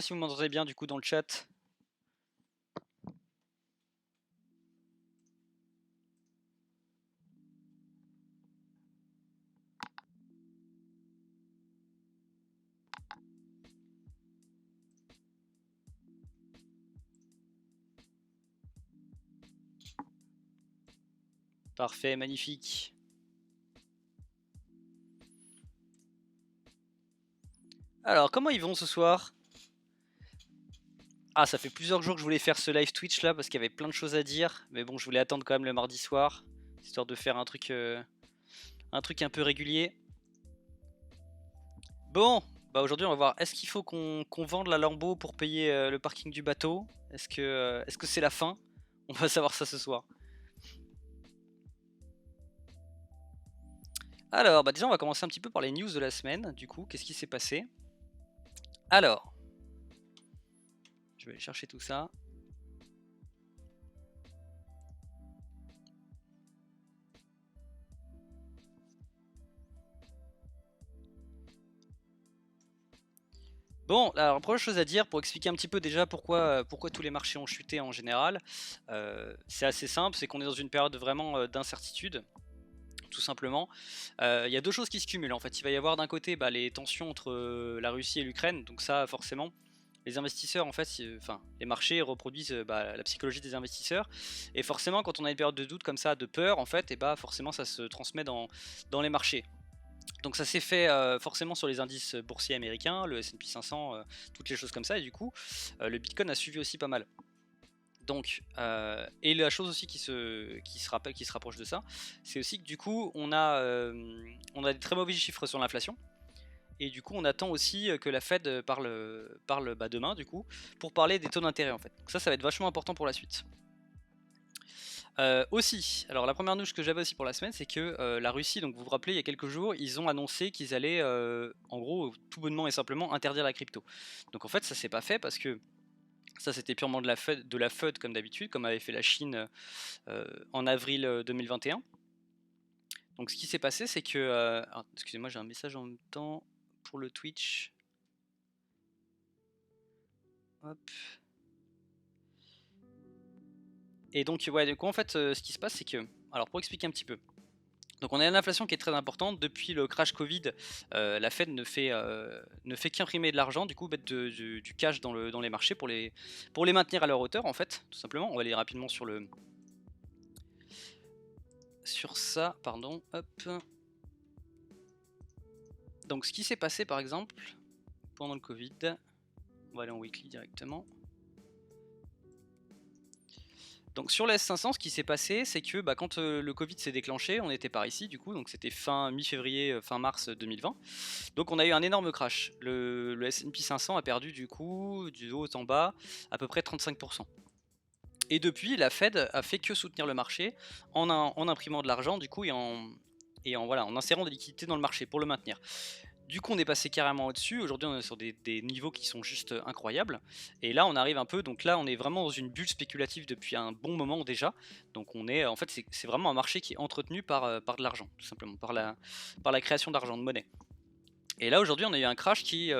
Si vous m'entendez bien du coup dans le chat. Parfait, magnifique. Alors, comment ils vont ce soir? Ah, ça fait plusieurs jours que je voulais faire ce live Twitch là parce qu'il y avait plein de choses à dire. Mais bon, je voulais attendre quand même le mardi soir, histoire de faire un truc un peu régulier. Bon, bah aujourd'hui on va voir, est-ce qu'il faut qu'on vende la Lambo pour payer le parking du bateau? Est-ce que c'est la fin? On va savoir ça ce soir. Alors, bah déjà on va commencer un petit peu par les news de la semaine. Du coup, qu'est-ce qui s'est passé? Alors, je vais aller chercher tout ça. Bon, alors première chose à dire pour expliquer un petit peu déjà pourquoi tous les marchés ont chuté en général, c'est assez simple, c'est qu'on est dans une période vraiment d'incertitude, tout simplement. Il y a deux choses qui se cumulent en fait. Il va y avoir d'un côté les tensions entre la Russie et l'Ukraine, donc ça forcément, les investisseurs en fait, enfin les marchés reproduisent la psychologie des investisseurs, et forcément quand on a une période de doute comme ça, de peur en fait, et forcément ça se transmet dans les marchés. Donc ça s'est fait forcément sur les indices boursiers américains, le S&P 500, toutes les choses comme ça, et du coup le Bitcoin a suivi aussi pas mal. Donc, et la chose aussi qui se rapproche de ça, c'est aussi que du coup on a des très mauvais chiffres sur l'inflation, et du coup on attend aussi que la Fed parle demain du coup, pour parler des taux d'intérêt en fait. Donc ça va être vachement important pour la suite. Aussi, alors la première news que j'avais aussi pour la semaine, c'est que la Russie, donc vous vous rappelez, il y a quelques jours, ils ont annoncé qu'ils allaient, en gros, tout bonnement et simplement interdire la crypto. Donc en fait, ça s'est pas fait parce que ça c'était purement de la FUD comme d'habitude, comme avait fait la Chine en avril 2021. Donc ce qui s'est passé, c'est que, excusez-moi, j'ai un message en même temps pour le Twitch. Hop. Et donc ouais, du coup en fait, ce qui se passe, c'est que, alors pour expliquer un petit peu. Donc on a une inflation qui est très importante. Depuis le crash Covid, la Fed ne fait qu'imprimer de l'argent, du coup mettre du cash dans les marchés pour les maintenir à leur hauteur en fait, tout simplement. On va aller rapidement sur ça, pardon. Hop. Donc ce qui s'est passé par exemple pendant le Covid, on va aller en weekly directement. Donc sur le S500, ce qui s'est passé, c'est que quand le Covid s'est déclenché, on était par ici du coup, donc c'était fin mi-février, fin mars 2020. Donc on a eu un énorme crash. Le S&P 500 a perdu du coup, du haut en bas, à peu près 35%. Et depuis, la Fed a fait que soutenir le marché en imprimant de l'argent du coup en insérant des liquidités dans le marché pour le maintenir. Du coup, on est passé carrément au-dessus. Aujourd'hui, on est sur des niveaux qui sont juste incroyables. Et là, on arrive un peu. Donc là, on est vraiment dans une bulle spéculative depuis un bon moment déjà. Donc on est, en fait, c'est vraiment un marché qui est entretenu par de l'argent, tout simplement, par la création d'argent, de monnaie. Et là, aujourd'hui, on a eu un crash qui,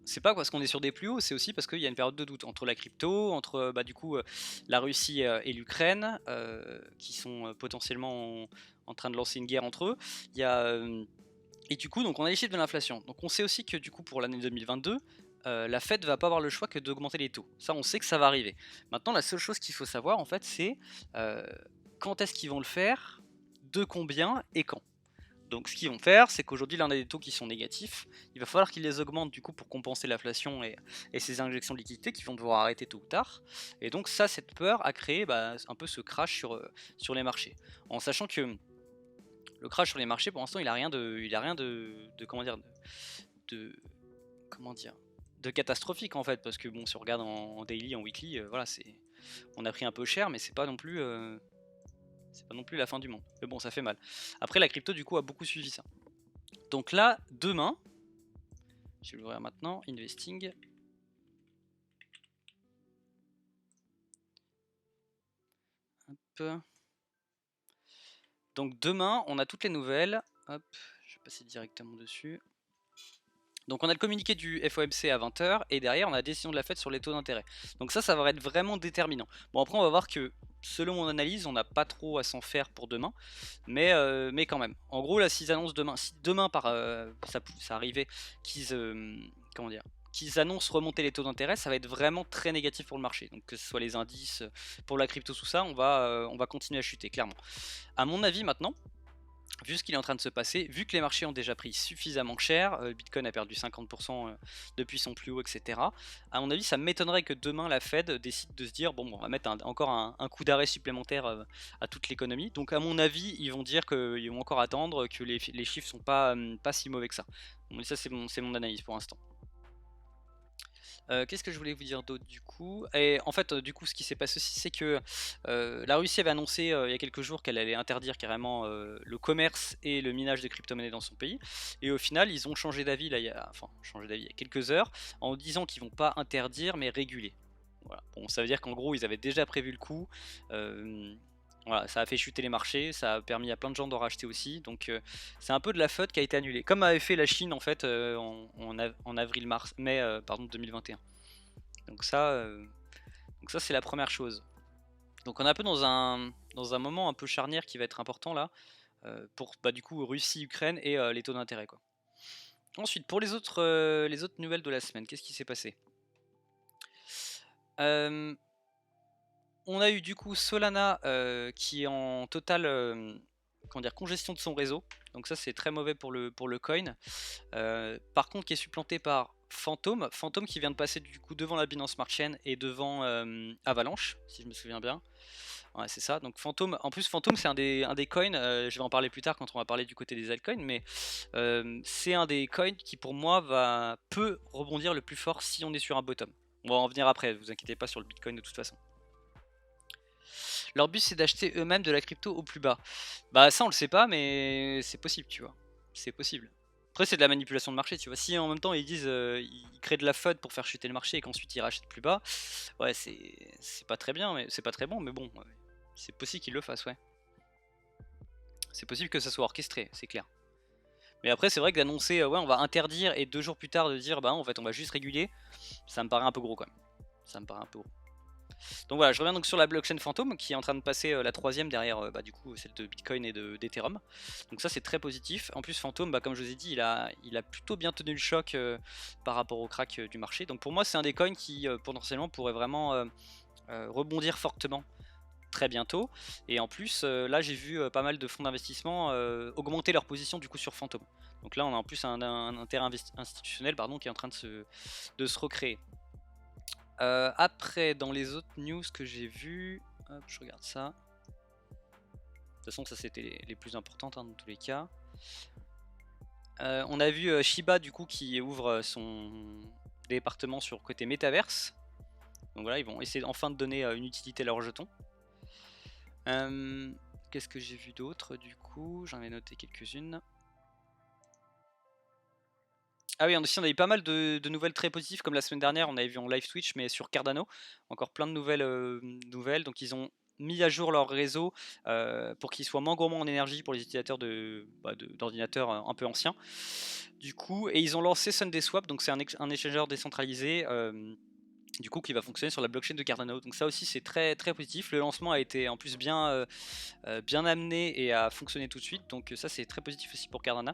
c'est pas parce qu'on est sur des plus hauts, c'est aussi parce qu'il y a une période de doute entre la crypto, entre du coup la Russie et l'Ukraine, qui sont potentiellement en train de lancer une guerre entre eux. Il y a et du coup, donc on a les chiffres de l'inflation. Donc on sait aussi que du coup pour l'année 2022, la Fed va pas avoir le choix que d'augmenter les taux. Ça, on sait que ça va arriver. Maintenant, la seule chose qu'il faut savoir en fait, c'est euh, quand est-ce qu'ils vont le faire, de combien et quand. Donc ce qu'ils vont faire, c'est qu'aujourd'hui là on a des taux qui sont négatifs. Il va falloir qu'ils les augmentent du coup pour compenser l'inflation et ces injections de liquidités qui vont devoir arrêter tôt ou tard. Et donc ça, cette peur a créé un peu ce crash sur les marchés. En sachant que le crash sur les marchés, pour l'instant, il a rien de comment dire, comment dire, de catastrophique en fait, parce que bon, si on regarde en daily, en weekly, voilà, on a pris un peu cher, mais c'est pas non plus, la fin du monde. Mais bon, ça fait mal. Après, la crypto du coup a beaucoup suivi ça. Donc là, demain, je vais l'ouvrir maintenant, investing. Hop. Donc demain, on a toutes les nouvelles. Hop, je vais passer directement dessus. Donc on a le communiqué du FOMC à 20h et derrière on a la décision de la Fed sur les taux d'intérêt. Donc ça va être vraiment déterminant. Bon après on va voir que selon mon analyse on n'a pas trop à s'en faire pour demain, mais quand même. En gros là s'ils annoncent demain, si demain ça arrivait qu'ils comment dire, qu'ils annoncent remonter les taux d'intérêt, ça va être vraiment très négatif pour le marché. Donc que ce soit les indices, pour la crypto, tout ça, on va continuer à chuter clairement. À mon avis maintenant, vu ce qu'il est en train de se passer, vu que les marchés ont déjà pris suffisamment cher, Bitcoin a perdu 50% depuis son plus haut, etc. À mon avis, ça m'étonnerait que demain la Fed décide de se dire bon, on va mettre encore un coup d'arrêt supplémentaire à toute l'économie. Donc à mon avis, ils vont dire qu'ils vont encore attendre, que les chiffres sont pas si mauvais que ça. Bon, ça c'est mon analyse pour l'instant. Qu'est-ce que je voulais vous dire d'autre du coup? Et en fait, du coup, ce qui s'est passé aussi, c'est que la Russie avait annoncé il y a quelques jours qu'elle allait interdire carrément le commerce et le minage de crypto-monnaies dans son pays. Et au final, ils ont changé d'avis là, changé d'avis il y a quelques heures en disant qu'ils vont pas interdire mais réguler. Voilà. Bon, ça veut dire qu'en gros, ils avaient déjà prévu le coup. Voilà, ça a fait chuter les marchés, ça a permis à plein de gens d'en racheter aussi, donc c'est un peu de la faute qui a été annulée, comme avait fait la Chine en fait en mai pardon 2021. Donc ça c'est la première chose. Donc on est un peu dans un moment un peu charnière qui va être important là pour du coup Russie, Ukraine et les taux d'intérêt quoi. Ensuite pour les autres nouvelles de la semaine, qu'est-ce qui s'est passé? On a eu du coup Solana qui est en totale congestion de son réseau. Donc ça c'est très mauvais pour le coin. Par contre qui est supplanté par Phantom. Phantom qui vient de passer du coup devant la Binance Smart Chain et devant Avalanche, si je me souviens bien. Ouais c'est ça. Donc Phantom, en plus Phantom c'est un des coins, je vais en parler plus tard quand on va parler du côté des altcoins, mais c'est un des coins qui pour moi peut rebondir le plus fort si on est sur un bottom. On va en venir après, vous inquiétez pas sur le Bitcoin de toute façon. Leur but c'est d'acheter eux-mêmes de la crypto au plus bas. Bah ça on le sait pas mais c'est possible tu vois. C'est possible. Après c'est de la manipulation de marché tu vois. Si en même temps ils disent ils créent de la FUD pour faire chuter le marché et qu'ensuite ils rachètent plus bas, ouais c'est pas très bien, mais c'est pas très bon, mais bon, ouais. C'est possible qu'ils le fassent, ouais. C'est possible que ça soit orchestré, c'est clair. Mais après c'est vrai que d'annoncer ouais on va interdire et 2 jours plus tard de dire bah en fait on va juste réguler, ça me paraît un peu gros quand même. Ça me paraît un peu gros. Donc voilà, je reviens donc sur la blockchain Phantom qui est en train de passer la troisième derrière du coup celle de Bitcoin et d'Ethereum. Donc ça c'est très positif. En plus Phantom, comme je vous ai dit, il a plutôt bien tenu le choc par rapport au crack du marché. Donc pour moi c'est un des coins qui potentiellement pourrait vraiment rebondir fortement très bientôt. Et en plus là j'ai vu pas mal de fonds d'investissement augmenter leur position du coup sur Phantom. Donc là on a en plus un intérêt institutionnel qui est en train de se recréer. Après, dans les autres news que j'ai vues, hop, je regarde ça. De toute façon, ça c'était les plus importantes dans tous les cas. On a vu Shiba du coup qui ouvre son département sur côté métaverse. Donc voilà, ils vont essayer enfin de donner une utilité à leurs jetons. Qu'est-ce que j'ai vu d'autre du coup? J'en ai noté quelques-unes. Ah oui, on a eu pas mal de nouvelles très positives, comme la semaine dernière, on avait vu en live Twitch, mais sur Cardano, encore plein de nouvelles. Donc ils ont mis à jour leur réseau pour qu'il soit moins gourmand en énergie pour les utilisateurs d'ordinateurs un peu anciens. Du coup, et ils ont lancé SundaeSwap, donc c'est un échangeur décentralisé. Du coup qui va fonctionner sur la blockchain de Cardano. Donc ça aussi c'est très très positif. Le lancement a été en plus bien amené et a fonctionné tout de suite. Donc ça c'est très positif aussi pour Cardano.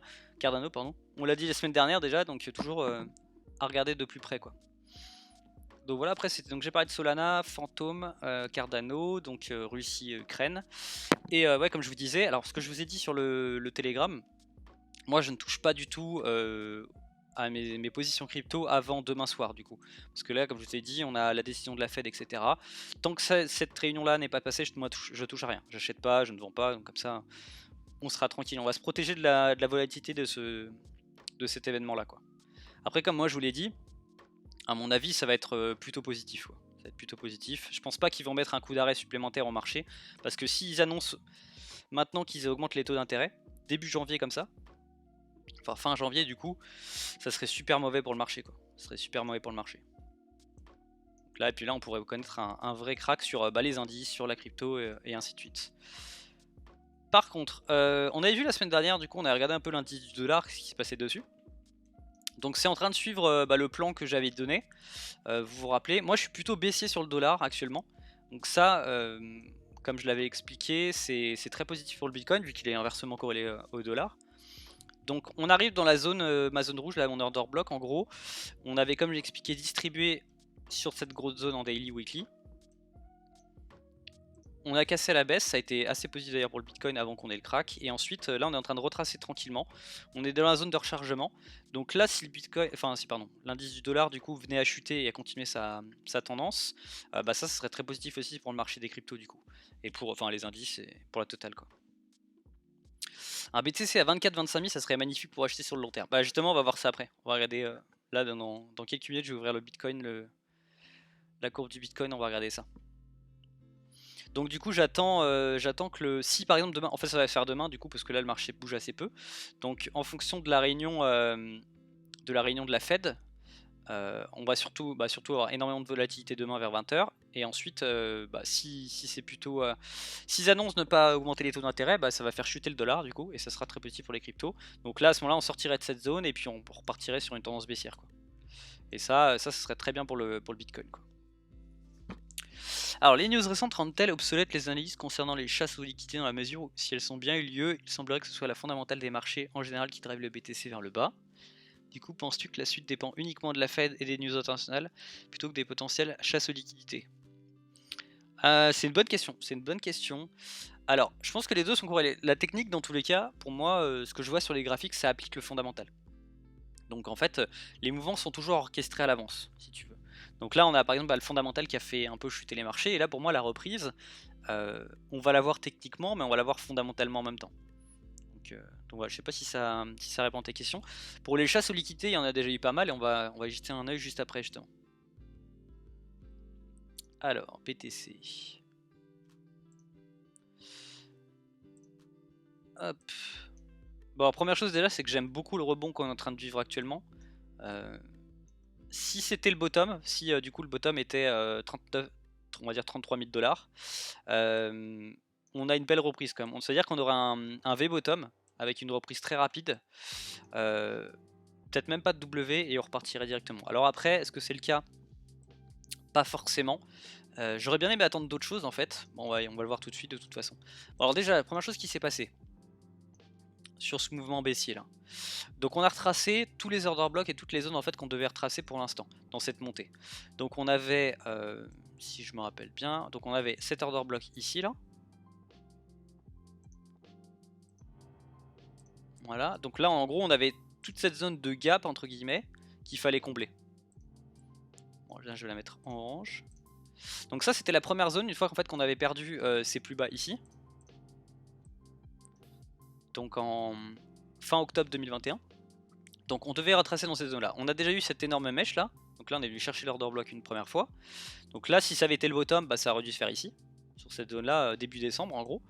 Pardon. On l'a dit la semaine dernière déjà, donc toujours à regarder de plus près quoi. Donc voilà, après donc j'ai parlé de Solana, Phantom, Cardano, donc Russie, Ukraine. Et ouais comme je vous disais, alors ce que je vous ai dit sur le Telegram, moi je ne touche pas du tout à mes positions crypto avant demain soir du coup. Parce que là comme je vous ai dit on a la décision de la Fed etc. Tant que cette réunion là n'est pas passée, je touche à rien. J'achète pas, je ne vends pas, donc comme ça on sera tranquille. On va se protéger de la volatilité de cet événement là quoi. Après comme moi je vous l'ai dit, à mon avis ça va être plutôt positif quoi. Ça va être plutôt positif. Je pense pas qu'ils vont mettre un coup d'arrêt supplémentaire au marché. Parce que s'ils annoncent maintenant qu'ils augmentent les taux d'intérêt, début janvier comme ça, enfin fin janvier du coup, ça serait super mauvais pour le marché quoi. Ça serait super mauvais pour le marché. Donc là, et puis là on pourrait connaître un vrai crack sur les indices, sur la crypto et ainsi de suite. Par contre, on avait vu la semaine dernière, du coup on a regardé un peu l'indice du dollar, ce qui se passait dessus. Donc c'est en train de suivre le plan que j'avais donné. Vous vous rappelez, moi je suis plutôt baissier sur le dollar actuellement. Donc ça, comme je l'avais expliqué, c'est très positif pour le Bitcoin vu qu'il est inversement corrélé au dollar. Donc on arrive dans la zone, ma zone rouge, là mon order block en gros. On avait, comme j'ai expliqué, distribué sur cette grosse zone en daily weekly. On a cassé à la baisse, ça a été assez positif d'ailleurs pour le Bitcoin avant qu'on ait le crack. Et ensuite là on est en train de retracer tranquillement. On est dans la zone de rechargement. Donc là si le Bitcoin, enfin si pardon, l'indice du dollar du coup venait à chuter et à continuer sa tendance, bah ça serait très positif aussi pour le marché des cryptos du coup. Et pour enfin les indices et pour la totale quoi. Un BTC à 24-25 000 ça serait magnifique pour acheter sur le long terme. Bah justement on va voir ça après. On va regarder là dans quelques minutes je vais ouvrir le Bitcoin, la courbe du Bitcoin, on va regarder ça. Donc du coup j'attends que si par exemple demain, en fait ça va se faire demain du coup parce que là le marché bouge assez peu. Donc en fonction de la réunion de la Fed, on va surtout avoir énormément de volatilité demain vers 20 h. Et ensuite si c'est plutôt s'ils annoncent ne pas augmenter les taux d'intérêt, ça va faire chuter le dollar du coup et ça sera très positif pour les cryptos. Donc là à ce moment là on sortirait de cette zone et puis on repartirait sur une tendance baissière quoi. Et ça serait très bien pour le Bitcoin quoi. Alors les news récentes rendent-elles obsolètes les analyses concernant les chasses aux liquidités dans la mesure où si elles sont bien eu lieu, il semblerait que ce soit la fondamentale des marchés en général qui drive le BTC vers le bas. Du coup, penses-tu que la suite dépend uniquement de la Fed et des news internationales plutôt que des potentielles chasses aux liquidités? C'est une bonne question, c'est une bonne question. Alors, je pense que les deux sont corrélés. La technique, dans tous les cas, pour moi, ce que je vois sur les graphiques, ça applique le fondamental. Donc en fait, les mouvements sont toujours orchestrés à l'avance, si tu veux. Donc là, on a par exemple le fondamental qui a fait un peu chuter les marchés, et là pour moi la reprise, on va la voir techniquement, mais on va la voir fondamentalement en même temps. Donc voilà, je sais pas si ça répond à tes questions. Pour les chasses aux liquidités, il y en a déjà eu pas mal, et on va y jeter un oeil juste après justement. Alors, BTC. Hop. Bon, la première chose déjà, c'est que j'aime beaucoup le rebond qu'on est en train de vivre actuellement. Si c'était le bottom, si du coup le bottom était 39, on va dire 33 000 $, on a une belle reprise quand même. C'est-à-dire qu'on aura un V-bottom avec une reprise très rapide, peut-être même pas de W et on repartirait directement. Alors après, est-ce que c'est le cas? Pas forcément. J'aurais bien aimé attendre d'autres choses en fait. Bon, on va le voir tout de suite de toute façon. Bon, alors déjà, la première chose qui s'est passée sur ce mouvement baissier là. Donc on a retracé tous les order blocks et toutes les zones en fait qu'on devait retracer pour l'instant dans cette montée. Donc on avait, si je me rappelle bien, donc on avait cet order block ici là. Voilà, donc là en gros on avait toute cette zone de gap entre guillemets qu'il fallait combler. Bon là je vais la mettre en orange. Donc ça c'était la première zone une fois qu'en fait qu'on avait perdu ces plus bas ici. Donc en fin octobre 2021. Donc on devait retracer dans cette zone là. On a déjà eu cette énorme mèche là. Donc là on est venu chercher l'order block une première fois. Donc là si ça avait été le bottom, ça aurait dû se faire ici. Sur cette zone là début décembre en gros.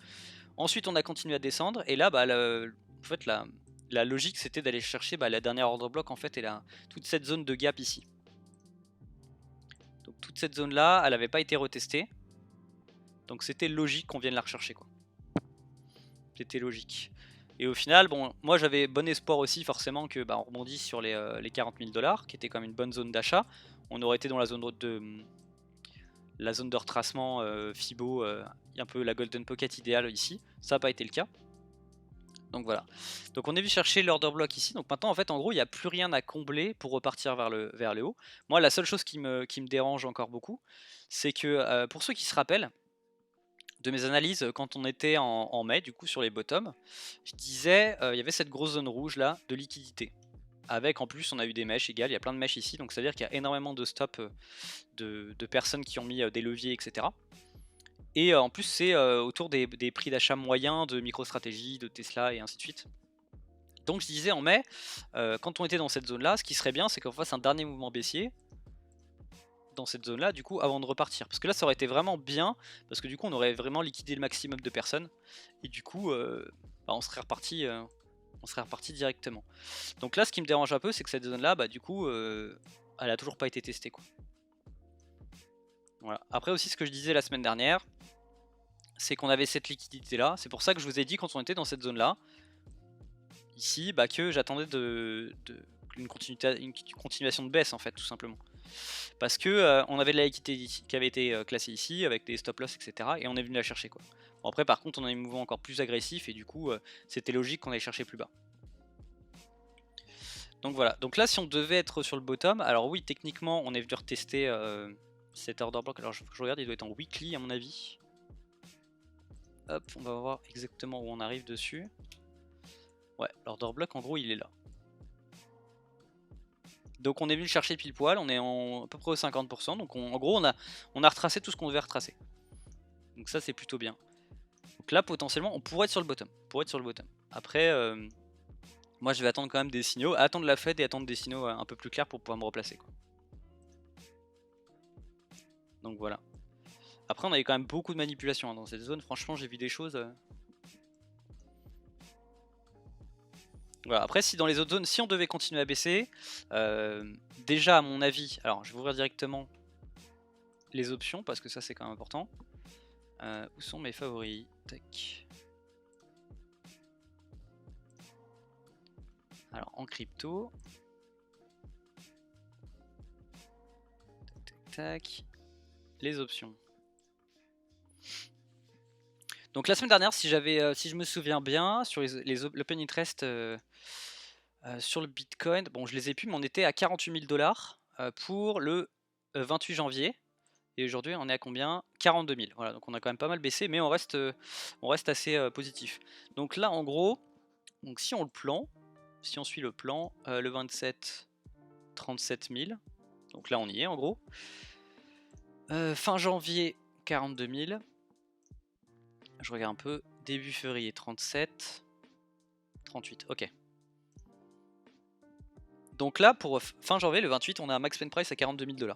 Ensuite on a continué à descendre. Et là en fait la logique c'était d'aller chercher la dernière order block en fait et toute cette zone de gap ici. Donc toute cette zone là elle n'avait pas été retestée. Donc c'était logique qu'on vienne la rechercher quoi. C'était logique. Et au final, bon, moi j'avais bon espoir aussi forcément que on rebondisse sur les 40 000 $, qui était quand même une bonne zone d'achat. On aurait été dans la zone de retracement Fibo, un peu la golden pocket idéale ici. Ça n'a pas été le cas. Donc voilà. Donc on est venu chercher l'order block ici. Donc maintenant en fait en gros il n'y a plus rien à combler pour repartir vers le haut. Moi la seule chose qui me dérange encore beaucoup, c'est que pour ceux qui se rappellent, de mes analyses quand on était en mai du coup sur les bottoms, je disais il y avait cette grosse zone rouge là de liquidité. Avec en plus on a eu des mèches égales, il y a plein de mèches ici, donc c'est à dire qu'il y a énormément de stops de personnes qui ont mis des leviers etc. Et en plus c'est autour des prix d'achat moyens de MicroStrategy, de Tesla et ainsi de suite. Donc je disais en mai, quand on était dans cette zone là, ce qui serait bien c'est qu'on fasse un dernier mouvement baissier dans cette zone là du coup avant de repartir, parce que là ça aurait été vraiment bien parce que du coup on aurait vraiment liquidé le maximum de personnes et du coup on serait reparti directement. Donc là ce qui me dérange un peu c'est que cette zone là du coup elle a toujours pas été testée quoi. Voilà. Après aussi ce que je disais la semaine dernière, c'est qu'on avait cette liquidité là, c'est pour ça que je vous ai dit quand on était dans cette zone là ici que j'attendais que donc une continuation de baisse en fait, tout simplement. Parce que on avait de la liquidité qui avait été classée ici avec des stop loss, etc. Et on est venu la chercher quoi. Bon, après par contre on a un mouvement encore plus agressif et du coup c'était logique qu'on aille chercher plus bas. Donc voilà, donc là si on devait être sur le bottom, alors oui techniquement on est venu retester cet order block, alors je regarde, il doit être en weekly à mon avis. Hop, on va voir exactement où on arrive dessus. Ouais, l'order block en gros il est là. Donc on est venu le chercher pile poil, on est à peu près au 50%, donc en gros on a retracé tout ce qu'on devait retracer. Donc ça c'est plutôt bien. Donc là potentiellement on pourrait être sur le bottom. Après moi je vais attendre quand même des signaux, attendre la Fed et attendre des signaux un peu plus clairs pour pouvoir me replacer quoi. Donc voilà. Après on a eu quand même beaucoup de manipulation hein, dans cette zone, franchement j'ai vu des choses. Voilà. Après si dans les autres zones, si on devait continuer à baisser, déjà à mon avis, alors je vais ouvrir directement les options parce que ça c'est quand même important. Où sont mes favoris? Tac. Alors en crypto. Tac, tac, tac. Les options. Donc la semaine dernière, si je me souviens bien, sur l'open interest sur le Bitcoin, bon je les ai plus, mais on était à 48 000 $ pour le 28 janvier. Et aujourd'hui on est à combien? 42 000. Voilà, donc on a quand même pas mal baissé, mais on reste assez positif. Donc là en gros, donc si on suit le plan, le 27, 37 000. Donc là on y est en gros. Fin janvier 42 000. Je regarde un peu. Début février 37. 38, ok. Donc là pour fin janvier le 28 on a un max spend price à 42 000 $.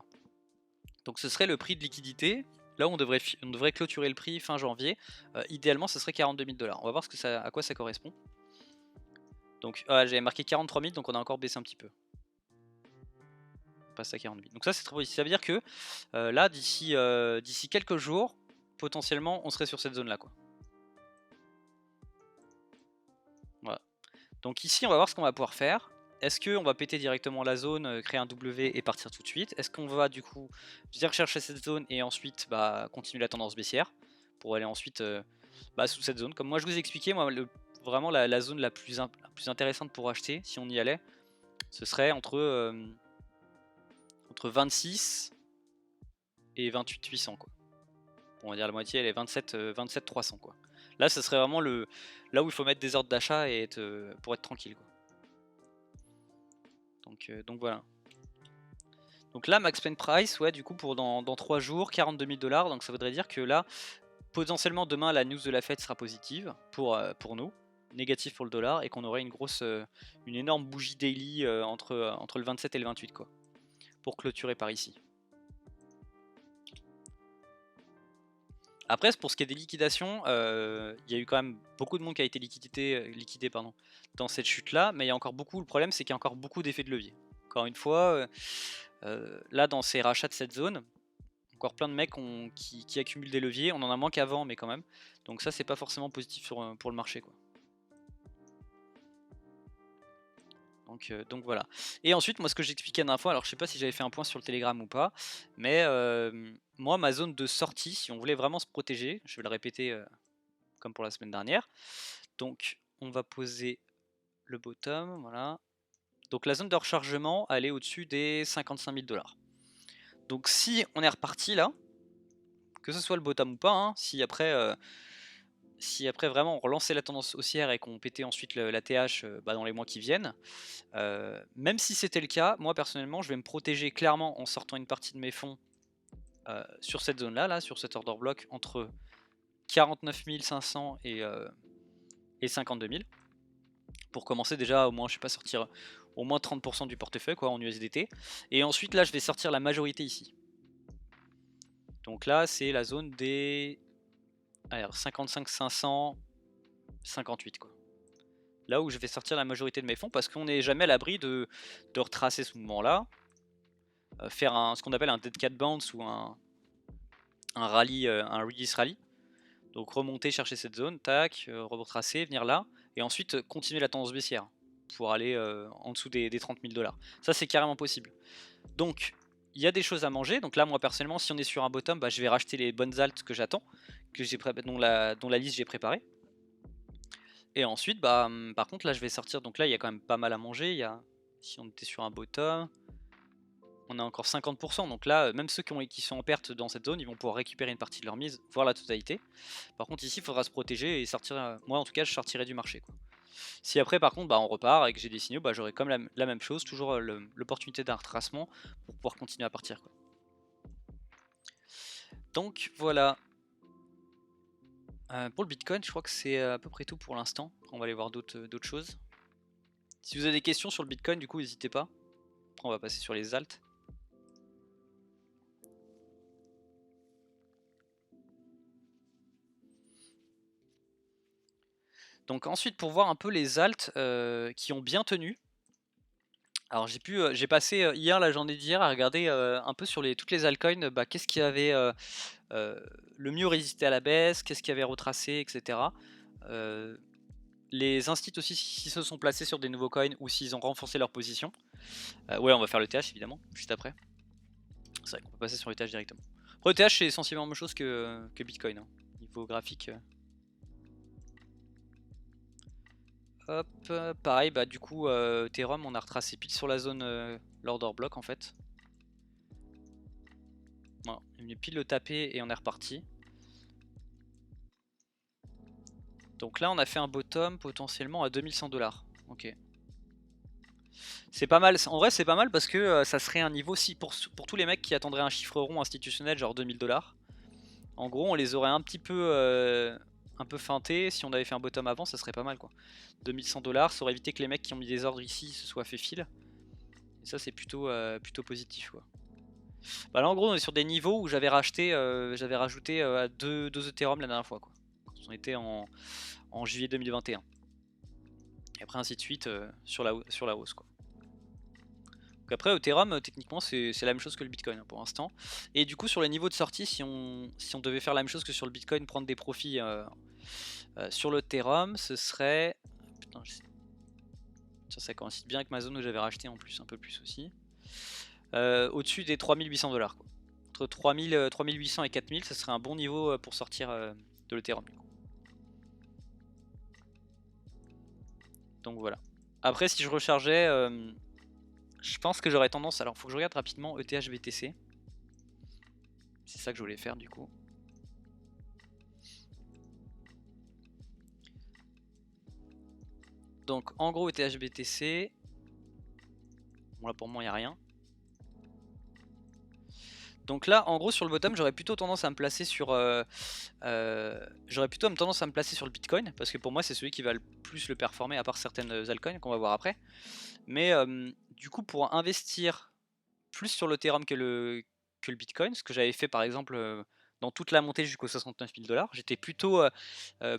Donc ce serait le prix de liquidité. Là on devrait clôturer le prix fin janvier. Idéalement ce serait 42 000 $. On va voir à quoi ça correspond. Donc j'avais marqué 43 000 donc on a encore baissé un petit peu. On passe à 40 000. Donc ça c'est très positif. Ça veut dire que là d'ici quelques jours potentiellement on serait sur cette zone là quoi. Voilà. Donc ici on va voir ce qu'on va pouvoir faire. Est-ce qu'on va péter directement la zone, créer un W et partir tout de suite? Est-ce qu'on va du coup venir chercher cette zone et ensuite continuer la tendance baissière pour aller ensuite sous cette zone? Comme moi je vous ai expliqué, moi, vraiment la zone la plus intéressante pour acheter si on y allait, ce serait entre 26 et 28 800 quoi. On va dire la moitié elle est 27 300 quoi. Là ce serait vraiment là où il faut mettre des ordres d'achat et pour être tranquille quoi. Donc voilà. Donc là max spend price, ouais du coup pour dans 3 jours 42 000 $. Donc ça voudrait dire que là potentiellement demain la news de la Fed sera positive pour nous, négative pour le dollar, et qu'on aurait une énorme bougie daily entre le 27 et le 28 quoi. Pour clôturer par ici. Après pour ce qui est des liquidations, il y a eu quand même beaucoup de monde qui a été liquidé dans cette chute là, mais il y a encore beaucoup, le problème c'est qu'il y a encore beaucoup d'effets de levier. Encore une fois, là dans ces rachats de cette zone, encore plein de mecs qui accumulent des leviers, on en a moins qu'avant mais quand même, donc ça c'est pas forcément positif pour le marché quoi. Donc voilà. Et ensuite moi ce que j'expliquais la dernière fois, alors je sais pas si j'avais fait un point sur le Telegram ou pas, mais moi ma zone de sortie, si on voulait vraiment se protéger, je vais le répéter comme pour la semaine dernière, donc on va poser le bottom, voilà. Donc la zone de rechargement elle est au-dessus des 55 000 $. Donc si on est reparti là, que ce soit le bottom ou pas, hein, si après vraiment on relançait la tendance haussière et qu'on pétait ensuite la TH dans les mois qui viennent, même si c'était le cas, moi personnellement je vais me protéger clairement en sortant une partie de mes fonds sur cette zone là, sur cet order block entre 49 500 et 52 000, pour commencer déjà au moins je sais pas sortir au moins 30% du portefeuille quoi en USDT, et ensuite là je vais sortir la majorité ici. Donc là c'est la zone des 55 500 58 quoi. Là où je vais sortir la majorité de mes fonds parce qu'on n'est jamais à l'abri de retracer ce mouvement là, faire ce qu'on appelle un dead cat bounce ou un rallye, un release rally. Donc remonter, chercher cette zone, tac, retracer, venir là, et ensuite continuer la tendance baissière. pour aller en dessous des 30 000 $. Ça c'est carrément possible. Donc il y a des choses à manger. Donc là moi personnellement si on est sur un bottom, bah, je vais racheter les bonnes altes que j'attends, dont la liste j'ai préparée. Et ensuite bah par contre là je vais sortir, donc là il y a quand même pas mal à manger. Si on était sur un bottom, on a encore 50%, donc là même ceux qui sont en perte dans cette zone, ils vont pouvoir récupérer une partie de leur mise, voire la totalité. Par contre ici il faudra se protéger et sortir, moi en tout cas je sortirai du marché quoi. Si après par contre bah, on repart et que j'ai des signaux, bah, j'aurai comme la même chose, toujours l'opportunité d'un retracement pour pouvoir continuer à partir quoi. Donc voilà. Pour le Bitcoin je crois que c'est à peu près tout pour l'instant. On va aller voir d'autres choses. Si vous avez des questions sur le Bitcoin du coup n'hésitez pas. Après on va passer sur les alts. Donc ensuite pour voir un peu les alts qui ont bien tenu. Alors j'ai passé hier la journée d'hier à regarder un peu sur toutes les altcoins, bah, qu'est-ce qui avait le mieux résisté à la baisse, qu'est-ce qui avait retracé, etc. Les instits aussi s'ils se sont placés sur des nouveaux coins ou s'ils ont renforcé leur position. Ouais on va faire le TH évidemment, juste après. C'est vrai qu'on peut passer sur le TH directement. Après le TH c'est sensiblement la même chose que Bitcoin, hein, niveau graphique. Hop, pareil, bah du coup Ethereum on a retracé pile sur la zone l'order block en fait. Voilà, il est venu pile le taper et on est reparti. Donc là on a fait un bottom potentiellement à 2100 $. Ok. C'est pas mal, en vrai c'est pas mal parce que ça serait un niveau si pour tous les mecs qui attendraient un chiffre rond institutionnel genre 2000 $. En gros on les aurait un peu feintés. Si on avait fait un bottom avant ça serait pas mal quoi. 2100 $, ça aurait évité que les mecs qui ont mis des ordres ici se soient fait fil. Et ça c'est plutôt positif quoi. Bah là en gros on est sur des niveaux où j'avais rajouté à 2 Ethereum la dernière fois quoi. Quand on était en juillet 2021. Et après ainsi de suite sur la hausse quoi. Donc après Ethereum techniquement c'est la même chose que le Bitcoin hein, pour l'instant. Et du coup sur les niveaux de sortie, si on devait faire la même chose que sur le Bitcoin, prendre des profits sur l'Ethereum, ce serait... Putain, ça coïncide bien avec ma zone où j'avais racheté en plus, un peu plus aussi. Au-dessus des 3800 $. Quoi. Entre 3800 et 4000, ce serait un bon niveau pour sortir de l'Ethereum. Donc voilà. Après si je rechargeais, je pense que j'aurais tendance... Alors faut que je regarde rapidement ETH BTC. C'est ça que je voulais faire du coup. Donc en gros ETH BTC. Bon là pour moi il n'y a rien. Donc là en gros sur le bottom j'aurais plutôt tendance à me placer sur le Bitcoin. Parce que pour moi c'est celui qui va le plus le performer à part certaines altcoins qu'on va voir après. Mais du coup pour investir plus sur l'Ethereum que le Bitcoin, ce que j'avais fait par exemple dans toute la montée jusqu'aux 69 000 $, j'étais plutôt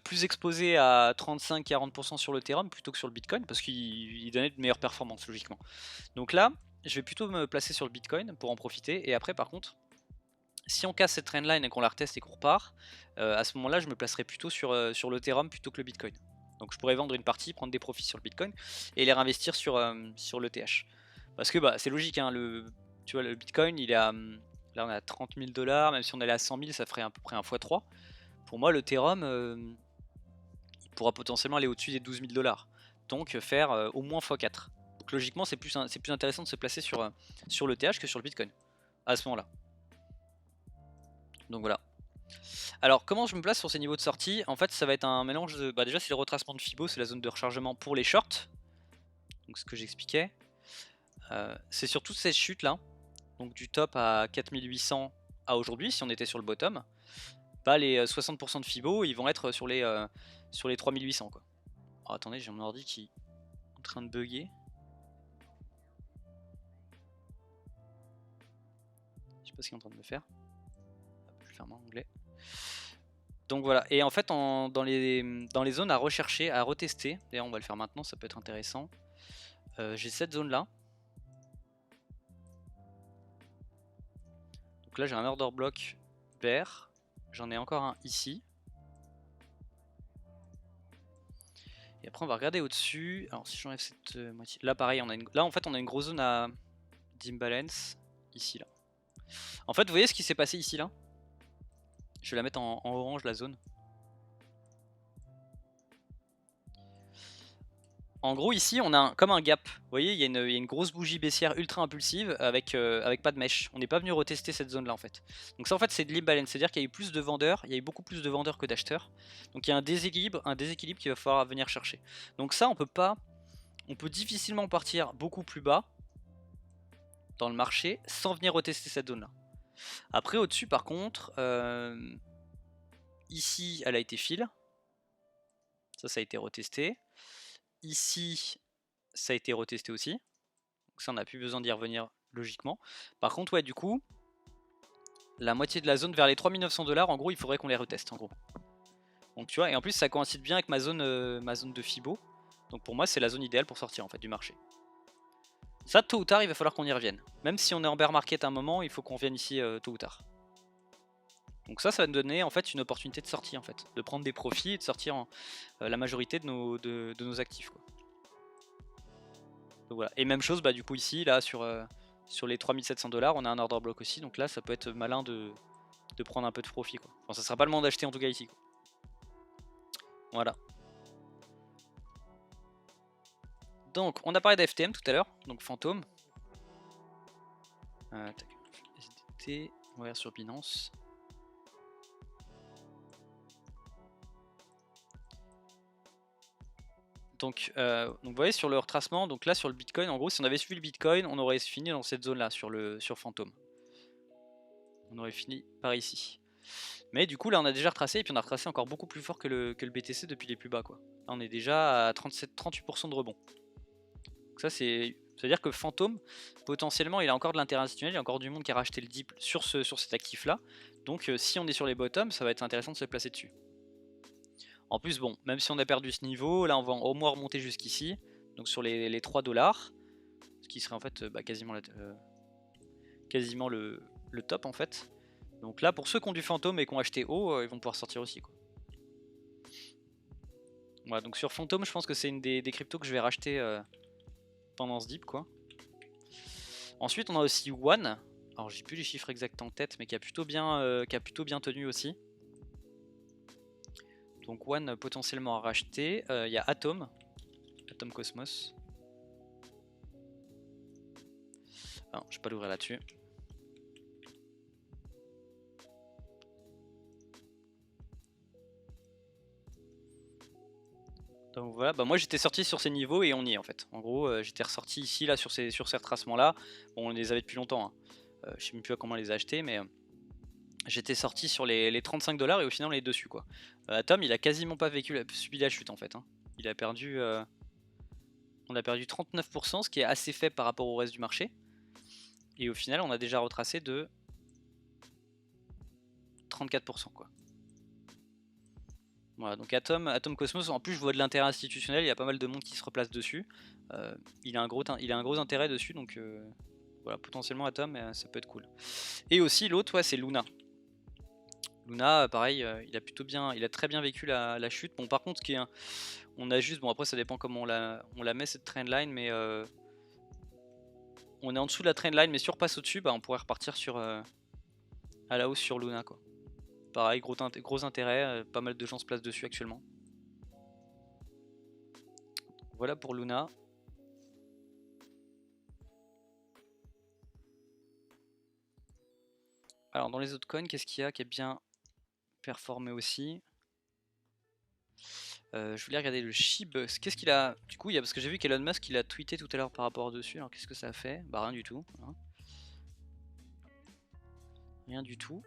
plus exposé à 35-40% sur l'Ethereum plutôt que sur le Bitcoin parce qu'il donnait de meilleures performances logiquement. Donc là, je vais plutôt me placer sur le Bitcoin pour en profiter. Et après par contre, si on casse cette trendline et qu'on la reteste et qu'on repart, à ce moment là je me placerai plutôt sur l'Ethereum plutôt que le Bitcoin. Donc je pourrais vendre une partie, prendre des profits sur le Bitcoin et les réinvestir sur l'ETH. Parce que bah, c'est logique, hein, tu vois, le Bitcoin il est à, là on est à 30 000 $, même si on allait à 100 000 ça ferait à peu près un x3. Pour moi l'Ethereum il pourra potentiellement aller au-dessus des 12 000 $. Donc faire au moins x4. Donc logiquement c'est plus intéressant de se placer sur l'ETH que sur le Bitcoin à ce moment là. Donc voilà. Alors comment je me place sur ces niveaux de sortie? En fait ça va être un mélange de... Bah déjà c'est le retracement de Fibo, c'est la zone de rechargement pour les shorts. Donc ce que j'expliquais. C'est surtout cette chute là. Donc du top à 4800 à aujourd'hui si on était sur le bottom. Bah les 60% de Fibo ils vont être sur les 3800 quoi. Oh, attendez j'ai mon ordi qui est en train de bugger. Je sais pas ce qu'il est en train de me faire. Je vais fermer en anglais. Donc voilà, et en fait dans les zones à rechercher, à retester, d'ailleurs on va le faire maintenant, ça peut être intéressant. J'ai cette zone là. Donc là j'ai un order block vert, j'en ai encore un ici. Et après on va regarder au-dessus. Alors si j'enlève cette moitié. Là pareil, là en fait on a une grosse zone à d'imbalance. Ici là. En fait vous voyez ce qui s'est passé ici là? Je vais la mettre en orange la zone. En gros ici on a comme un gap, vous voyez il y a une grosse bougie baissière ultra impulsive avec pas de mèche. On n'est pas venu retester cette zone là en fait. Donc ça en fait c'est de l'imbalance, c'est à dire qu'il y a eu plus de vendeurs, il y a eu beaucoup plus de vendeurs que d'acheteurs. Donc il y a un déséquilibre qu'il va falloir venir chercher. Donc ça on peut difficilement partir beaucoup plus bas dans le marché sans venir retester cette zone là. Après au dessus par contre, ici elle a été fill, ça a été retesté. Ici, ça a été retesté aussi. Donc ça, on n'a plus besoin d'y revenir logiquement. Par contre, ouais, du coup, la moitié de la zone vers les 3900 $, en gros, il faudrait qu'on les reteste, en gros. Donc tu vois, et en plus, ça coïncide bien avec ma zone de Fibo. Donc pour moi, c'est la zone idéale pour sortir, en fait, du marché. Ça, tôt ou tard, il va falloir qu'on y revienne. Même si on est en bear market à un moment, il faut qu'on revienne ici tôt ou tard. Donc ça va nous donner, en fait, une opportunité de sortie, en fait. De prendre des profits et de sortir la majorité de nos actifs, quoi. Donc voilà. Et même chose, bah, du coup ici, là sur les 3700 $, on a un order block aussi. Donc là, ça peut être malin de prendre un peu de profit, quoi. Enfin, ça sera pas le moment d'acheter en tout cas ici, quoi. Voilà. Donc, on a parlé d'FTM tout à l'heure, donc fantôme. SDT, on va sur Binance. Donc vous voyez sur le retracement, donc là sur le Bitcoin, en gros, si on avait suivi le Bitcoin, on aurait fini dans cette zone là sur Fantôme. On aurait fini par ici. Mais du coup là on a déjà retracé et puis on a retracé encore beaucoup plus fort que le BTC depuis les plus bas, quoi. Là on est déjà à 38% de rebond. Donc ça c'est à dire que Fantôme potentiellement il a encore de l'intérêt institutionnel, il y a encore du monde qui a racheté le dip sur cet actif là. Donc si on est sur les bottoms, ça va être intéressant de se placer dessus. En plus bon, même si on a perdu ce niveau, là on va au moins remonter jusqu'ici, donc sur les 3 $, ce qui serait en fait quasiment le top en fait. Donc là pour ceux qui ont du fantôme et qui ont acheté haut, ils vont pouvoir sortir aussi, quoi. Voilà, donc sur fantôme je pense que c'est une des cryptos que je vais racheter pendant ce dip, quoi. Ensuite on a aussi One, alors j'ai plus les chiffres exacts en tête mais qui a plutôt bien tenu aussi. Donc One potentiellement à racheter. Il y a Atom Cosmos. Ah, je vais pas l'ouvrir là-dessus. Donc voilà, bah moi j'étais sorti sur ces niveaux et on y est en fait. En gros, j'étais ressorti ici là sur ces retracements là. Bon, on les avait depuis longtemps, hein. Je sais même plus à comment les acheter, mais j'étais sorti sur les 35 $ et au final on est dessus, quoi. Atom il a quasiment pas subi la chute en fait, hein. Il a perdu, on a perdu 39%, ce qui est assez faible par rapport au reste du marché. Et au final on a déjà retracé de 34%, quoi. Voilà, donc Atom Cosmos, en plus je vois de l'intérêt institutionnel, il y a pas mal de monde qui se replace dessus. Il a un gros intérêt dessus, donc voilà, potentiellement Atom, ça peut être cool. Et aussi l'autre, ouais, c'est Luna. Luna, pareil, il a très bien vécu la chute. Bon, par contre, on a juste, bon après ça dépend comment on la met cette trendline, mais on est en dessous de la trendline, mais si on repasse au-dessus, bah, on pourrait repartir à la hausse sur Luna, quoi. Pareil, gros intérêt, pas mal de gens se placent dessus actuellement. Voilà pour Luna. Alors dans les autres coins, qu'est-ce qu'il y a qui est bien performé aussi? Je voulais regarder le SHIB. Qu'est-ce qu'il a? Du coup, parce que j'ai vu qu'Elon Musk il a tweeté tout à l'heure par rapport dessus. Alors qu'est-ce que ça a fait? Bah rien du tout, hein. Rien du tout.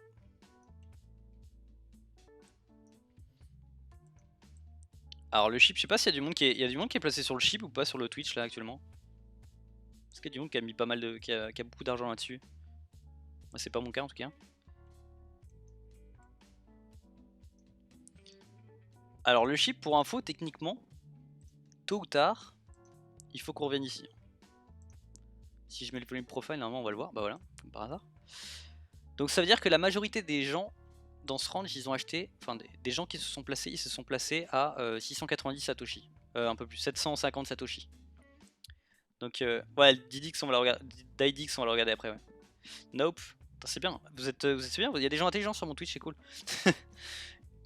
Alors le SHIB, je sais pas s'il y a du monde qui est placé sur le SHIB ou pas sur le Twitch là actuellement. Est-ce qu'il y a du monde qui a mis pas mal qui a beaucoup d'argent là-dessus? Moi c'est pas mon cas en tout cas. Alors le SHIB, pour info, techniquement, tôt ou tard, il faut qu'on revienne ici. Si je mets le volume profile, normalement on va le voir, bah voilà, comme par hasard. Donc ça veut dire que la majorité des gens dans ce range, ils ont acheté, enfin des gens qui se sont placés, ils se sont placés à 690 Satoshi. Un peu plus, 750 Satoshi. Donc ouais, Didix on va le regarder, Didix on va le regarder après, ouais. Nope, c'est bien, vous êtes bien, il y a des gens intelligents sur mon Twitch, c'est cool.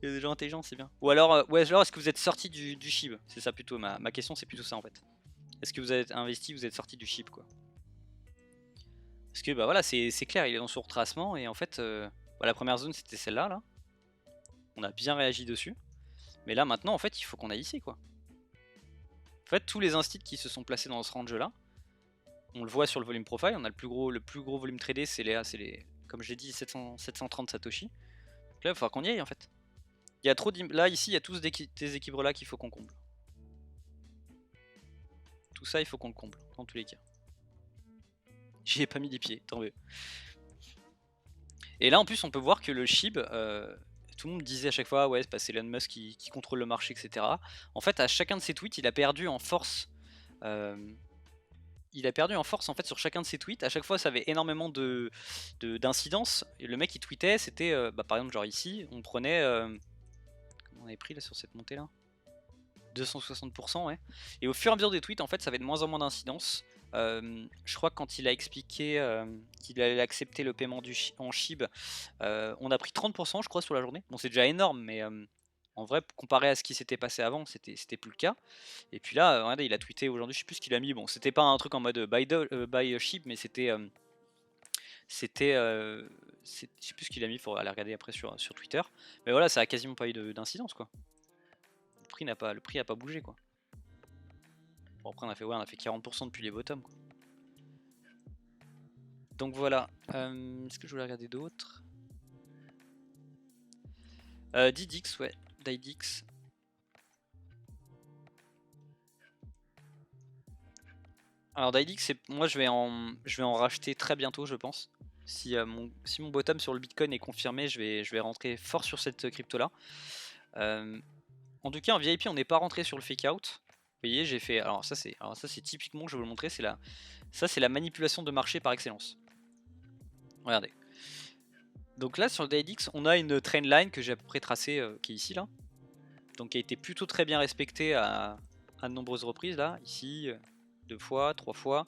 Il y a des gens intelligents, c'est bien. Ou alors, est-ce que vous êtes sorti du SHIB? C'est ça plutôt, ma question c'est plutôt ça en fait. Est-ce que vous avez investi, vous êtes sorti du SHIB quoi? Parce que bah voilà, c'est clair, il est dans son retracement et en fait, la première zone c'était celle-là, là. On a bien réagi dessus. Mais là maintenant en fait il faut qu'on aille ici quoi. En fait tous les instits qui se sont placés dans ce range là, on le voit sur le volume profile, on a le plus gros volume tradé, c'est les, comme je l'ai dit, 730 Satoshi. Donc là il va falloir qu'on y aille en fait. Il y a trop là ici il y a tous des équilibres là qu'il faut qu'on comble. Tout ça il faut qu'on le comble dans tous les cas. J'y ai pas mis les pieds, tant mieux. Et là en plus on peut voir que le SHIB, tout le monde disait à chaque fois ouais c'est Elon Musk qui contrôle le marché etc. En fait à chacun de ses tweets il a perdu en force. Il a perdu en force en fait sur chacun de ses tweets. À chaque fois ça avait énormément d'incidence. Et le mec il tweetait, c'était par exemple genre ici on prenait comment on avait pris là sur cette montée là 260% ouais. Et au fur et à mesure des tweets en fait ça avait de moins en moins d'incidence. Je crois que quand il a expliqué qu'il allait accepter le paiement en SHIB, on a pris 30% je crois sur la journée. Bon c'est déjà énorme mais en vrai comparé à ce qui s'était passé avant c'était plus le cas. Et puis là regardez il a tweeté aujourd'hui, je sais plus ce qu'il a mis, bon c'était pas un truc en mode buy SHIB mais c'était je sais plus ce qu'il a mis, faut aller regarder après sur Twitter. Mais voilà ça a quasiment pas eu d'incidence quoi. Le prix a pas bougé quoi. Bon après on a fait 40% depuis les bottoms quoi. Donc voilà, est-ce que je voulais regarder d'autres Didix, ouais, Didix. Alors Didix, moi je vais en racheter très bientôt je pense. Si mon bottom sur le Bitcoin est confirmé, je vais rentrer fort sur cette crypto là. En tout cas en VIP on n'est pas rentré sur le fake out. Vous voyez j'ai fait, alors ça c'est typiquement, je vais vous le montrer, ça c'est la manipulation de marché par excellence. Regardez. Donc là sur le Didix on a une trendline que j'ai à peu près tracée qui est ici là. Donc qui a été plutôt très bien respectée à de nombreuses reprises là, ici 2 fois, 3 fois,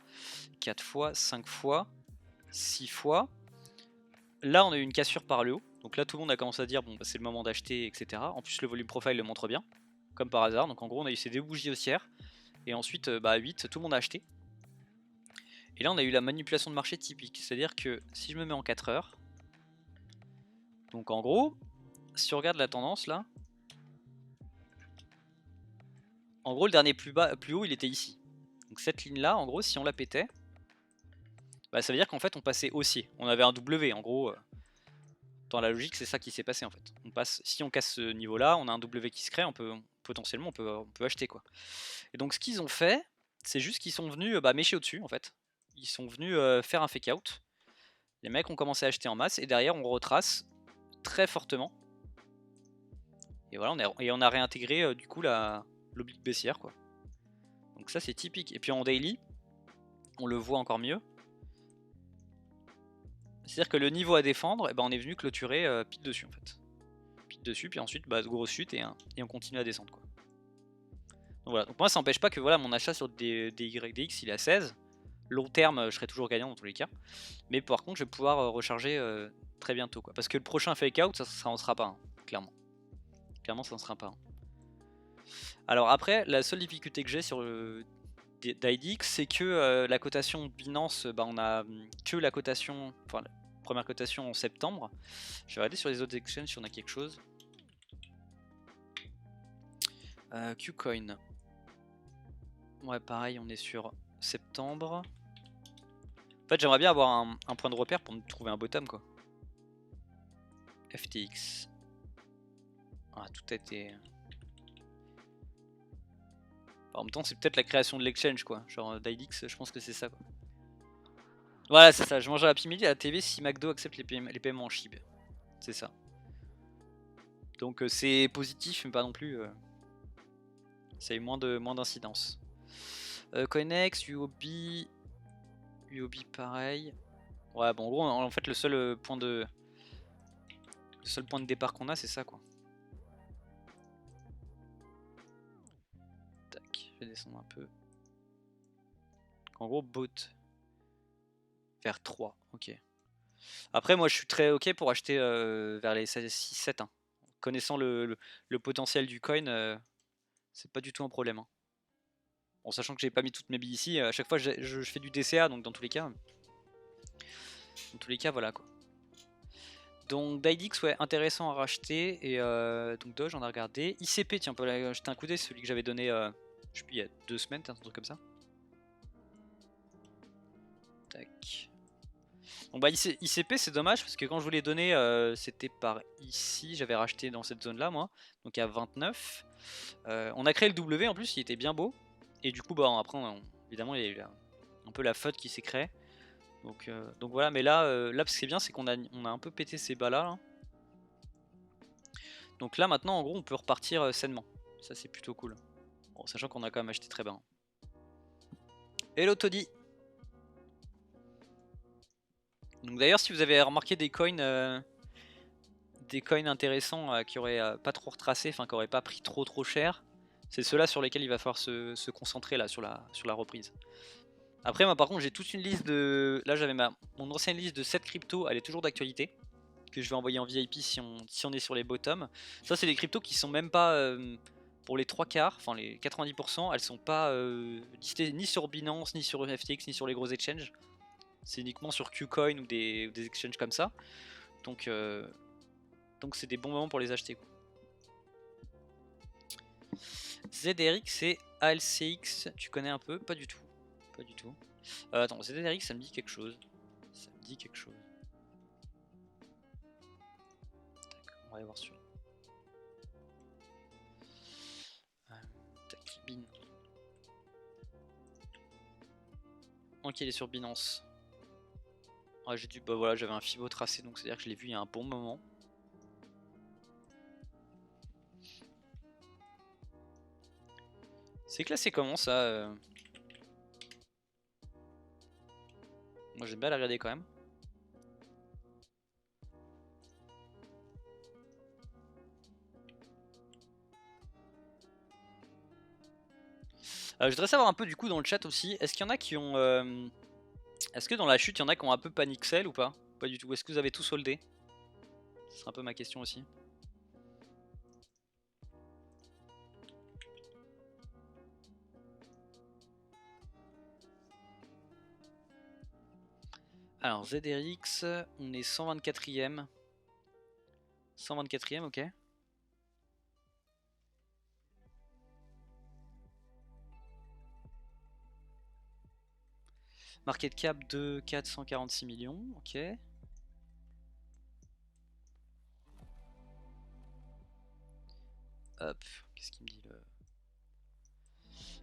4 fois, 5 fois, 6 fois. Là on a eu une cassure par le haut, donc là tout le monde a commencé à dire bon bah, c'est le moment d'acheter etc. En plus le volume profile le montre bien, comme par hasard, donc en gros on a eu ces deux bougies haussières, et ensuite à 8 tout le monde a acheté. Et là on a eu la manipulation de marché typique, c'est à dire que si je me mets en 4 heures, donc en gros si on regarde la tendance là, en gros le dernier plus haut il était ici. Donc cette ligne là en gros si on la pétait, bah, ça veut dire qu'en fait on passait haussier, on avait un W en gros. Dans la logique c'est ça qui s'est passé en fait. Si on casse ce niveau là, on a un W qui se crée, potentiellement on peut acheter quoi. Et donc ce qu'ils ont fait, c'est juste qu'ils sont venus mécher au-dessus en fait. Ils sont venus faire un fake out. Les mecs ont commencé à acheter en masse et derrière on retrace très fortement. Et voilà, on a réintégré du coup l'oblique baissière quoi. Donc ça c'est typique. Et puis en daily, on le voit encore mieux. C'est-à-dire que le niveau à défendre, on est venu clôturer pile dessus en fait. Pile dessus, puis ensuite grosse chute et on continue à descendre quoi. Donc voilà, donc moi ça n'empêche pas que voilà, mon achat sur des YDX il est à 16. Long terme je serai toujours gagnant dans tous les cas. Mais par contre je vais pouvoir recharger très bientôt quoi. Parce que le prochain fake out ça en sera pas clairement. Clairement ça en sera pas. Alors après la seule difficulté que j'ai sur le DIDX c'est que la cotation Binance, on a que la cotation, enfin la première cotation en septembre. Je vais regarder sur les autres exchanges si on a quelque chose. Qcoin. Ouais pareil on est sur septembre. En fait j'aimerais bien avoir un point de repère pour me trouver un bottom quoi. FTX. Ah tout a été... En même temps c'est peut-être la création de l'exchange quoi. Genre Didix je pense que c'est ça quoi. Voilà c'est ça, je mange à Happy Meal à la TV si McDo accepte les paiements en SHIB. C'est ça. Donc c'est positif mais pas non plus... ça a eu moins d'incidence. Coinex, UOB pareil. Ouais bon en gros en fait le seul Le seul point de départ qu'on a, c'est ça quoi. Tac, je vais descendre un peu. En gros, bot vers 3, ok. Après, moi je suis très ok pour acheter vers les 6-7. Hein. Connaissant le potentiel du coin, c'est pas du tout un problème. Hein. Bon, sachant que j'ai pas mis toutes mes billes ici, à chaque fois je fais du DCA, donc dans tous les cas, voilà quoi. Donc Dydix, ouais, intéressant à racheter. Et donc Doge, on a regardé. ICP, tiens, on peut jeter un coup d'œil, celui que j'avais donné, je sais plus, il y a 2 semaines, un truc comme ça. Tac. Bon bah ICP c'est dommage parce que quand je vous l'ai donné c'était par ici, j'avais racheté dans cette zone là moi, donc à 29. On a créé le W en plus, il était bien beau. Et du coup bah après évidemment il y a eu un peu la FUD qui s'est créée. Donc voilà, mais là, ce qui est bien c'est qu'on a un peu pété ces bas là. Donc là maintenant en gros on peut repartir sainement. Ça c'est plutôt cool. Bon, sachant qu'on a quand même acheté très bas. Hello Toddy. Donc d'ailleurs si vous avez remarqué des coins intéressants qui auraient pas trop retracé, enfin qui auraient pas pris trop cher, c'est ceux-là sur lesquels il va falloir se concentrer là sur la reprise. Après moi par contre j'ai toute une liste de... Là j'avais mon ancienne liste de 7 cryptos, elle est toujours d'actualité, que je vais envoyer en VIP si on est sur les bottoms. Ça c'est des cryptos qui sont même pas... pour les 3 quarts, enfin les 90%, elles sont pas listées ni sur Binance, ni sur FTX, ni sur les gros exchanges. C'est uniquement sur Qcoin ou des exchanges comme ça. Donc c'est des bons moments pour les acheter. Quoi. ZRX et ALCX, tu connais un peu? Pas du tout. Pas du tout. Attends, ZRX ça me dit quelque chose. Ça me dit quelque chose. On va aller voir sur. Tac, Bin. Ok, il est sur Binance. Ouais, j'ai dû. Bah voilà, j'avais un Fibo tracé donc c'est-à-dire que je l'ai vu il y a un bon moment. C'est classé comment ça Moi j'aime bien la regarder quand même. Je voudrais savoir un peu du coup dans le chat aussi, est-ce qu'il y en a qui ont... Est-ce que dans la chute il y en a qui ont un peu panic sell ou pas? Pas du tout, est-ce que vous avez tout soldé? Ce sera un peu ma question aussi. Alors ZRX, on est 124ème. 124ème, ok. Market cap de 446 millions, ok. Hop, qu'est-ce qu'il me dit le...